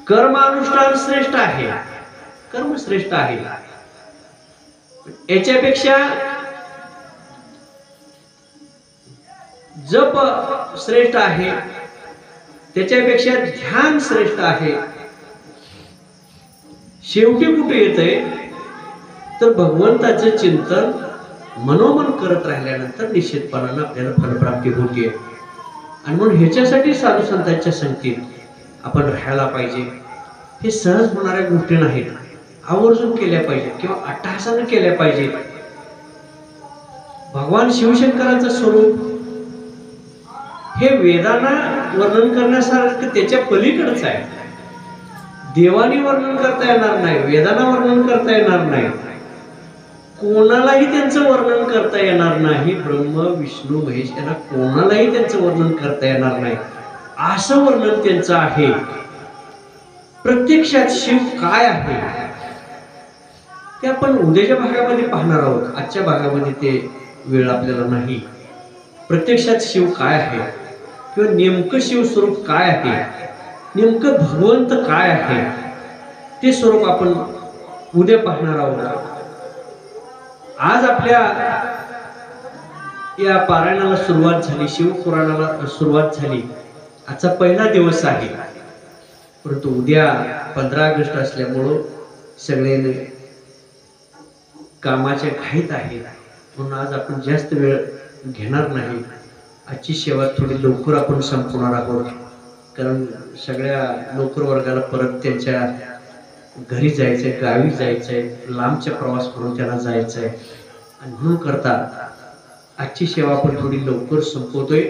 कर्मानुष्ठान श्रेष्ठ आहे, कर्म श्रेष्ठ आहे. याच्यापेक्षा जप श्रेष्ठ आहे, त्याच्यापेक्षा ध्यान श्रेष्ठ आहे. शेवटी कुठे येतंय तर भगवंताचं चिंतन मनोमन करत राहिल्यानंतर निश्चितपणानं आपल्याला फलप्राप्ती होते. आणि म्हणून ह्याच्यासाठी साधू संतांच्या संगतीत आपण राहायला पाहिजे. हे सहज होणाऱ्या गोष्टी नाहीत, आवर्जून केल्या पाहिजेत किंवा अट्टहासानं केल्या पाहिजेत. भगवान शिवशंकरांचं स्वरूप हे वेदांना वर्णन करण्यासारखं त्याच्या पलीकडचं आहे. देवानी वर्णन करता येणार नाही, वेदांना वर्णन करता येणार नाही, कोणालाही त्यांचं वर्णन करता येणार नाही. ब्रह्म विष्णू महेश यांना कोणालाही त्यांचं वर्णन करता येणार नाही, असं वर्णन त्यांचं आहे. प्रत्यक्षात शिव काय आहे ते आपण उद्याच्या भागामध्ये पाहणार आहोत. आजच्या भागामध्ये ते वेळ आपल्याला नाही. प्रत्यक्षात शिव काय आहे किंवा नेमकं शिव स्वरूप काय आहे, नेमकं भगवंत काय आहे ते स्वरूप आपण उद्या पाहणार आहोत. आज आपल्या या पारायणाला सुरुवात झाली, शिवपुराणाला सुरुवात झाली. आजचा पहिला दिवस आहे, परंतु उद्या 15 ऑगस्ट असल्यामुळं सगळे कामाच्या घाईत आहेत, म्हणून आज आपण जास्त वेळ घेणार नाही. आजची सेवा थोडी लवकर आपण संपवणार आहोत, कारण सगळ्या नोकर वर्गाला परत त्यांच्या घरी जायचंय, गावी जायचंय, लांबचा प्रवास करून त्यांना जायचंय. आणि म्हणून करता आजची सेवा आपण थोडी लवकर संपवतोय.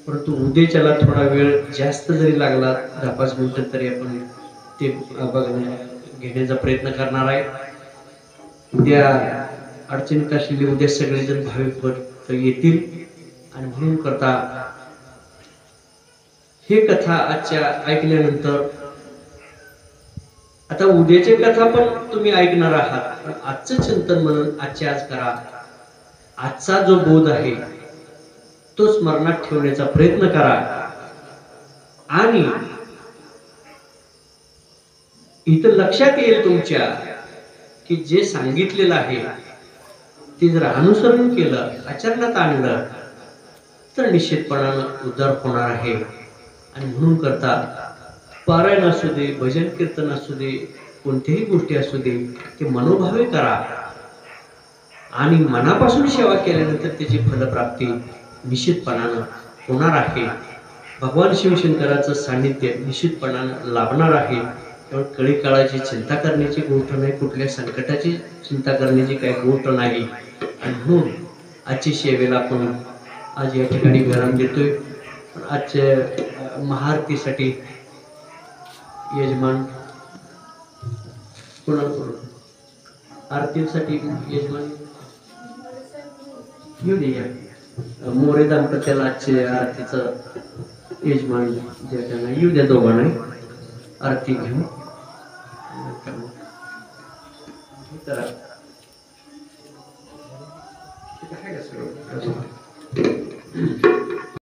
परंतु उद्याच्याला थोडा वेळ जास्त जरी लागला 10-5 मिनिटं तरी आपण ते घेण्याचा प्रयत्न करणार आहे. उद्या अडचणीत असलेले उद्या सगळेजण भाविक भक्त येतील. आणि म्हणून करता हे कथा आजच्या ऐकल्यानंतर आता उद्याची कथा पण तुम्ही ऐकणार आहात, पण आजचं चिंतन म्हणून आजच्या आज करा. आजचा जो बोध आहे तो स्मरणात ठेवण्याचा प्रयत्न करा. आणि इथं लक्षात येईल तुमच्या की जे सांगितलेलं आहे ते जर अनुसरण केलं, आचरणात आणलं तर निश्चितपणानं उद्धार होणार आहे. आणि म्हणून करता पारायण असू दे, भजन कीर्तन असू दे, कोणत्याही गोष्टी असू दे, ते मनोभावे करा. आणि मनापासून सेवा केल्यानंतर त्याची फलप्राप्ती निश्चितपणानं होणार आहे. भगवान शिवशंकराचं सान्निध्य निश्चितपणानं लाभणार आहे. त्यामुळे कळी काळाची चिंता करण्याची गोष्ट नाही, कुठल्या संकटाची चिंता करण्याची काही गोष्ट नाही. आणि म्हणून आजची सेवेला आपण आज या ठिकाणी विराम देतोय. आजच्या महाआरतीसाठी यजमान कोणाला आरतीसाठी यजमान येऊ दे. या मोरे दाम्पत्याला आजचे आरतीचं यजमान जे त्यांना येऊ द्या, दोघांना आरती घेऊन करा.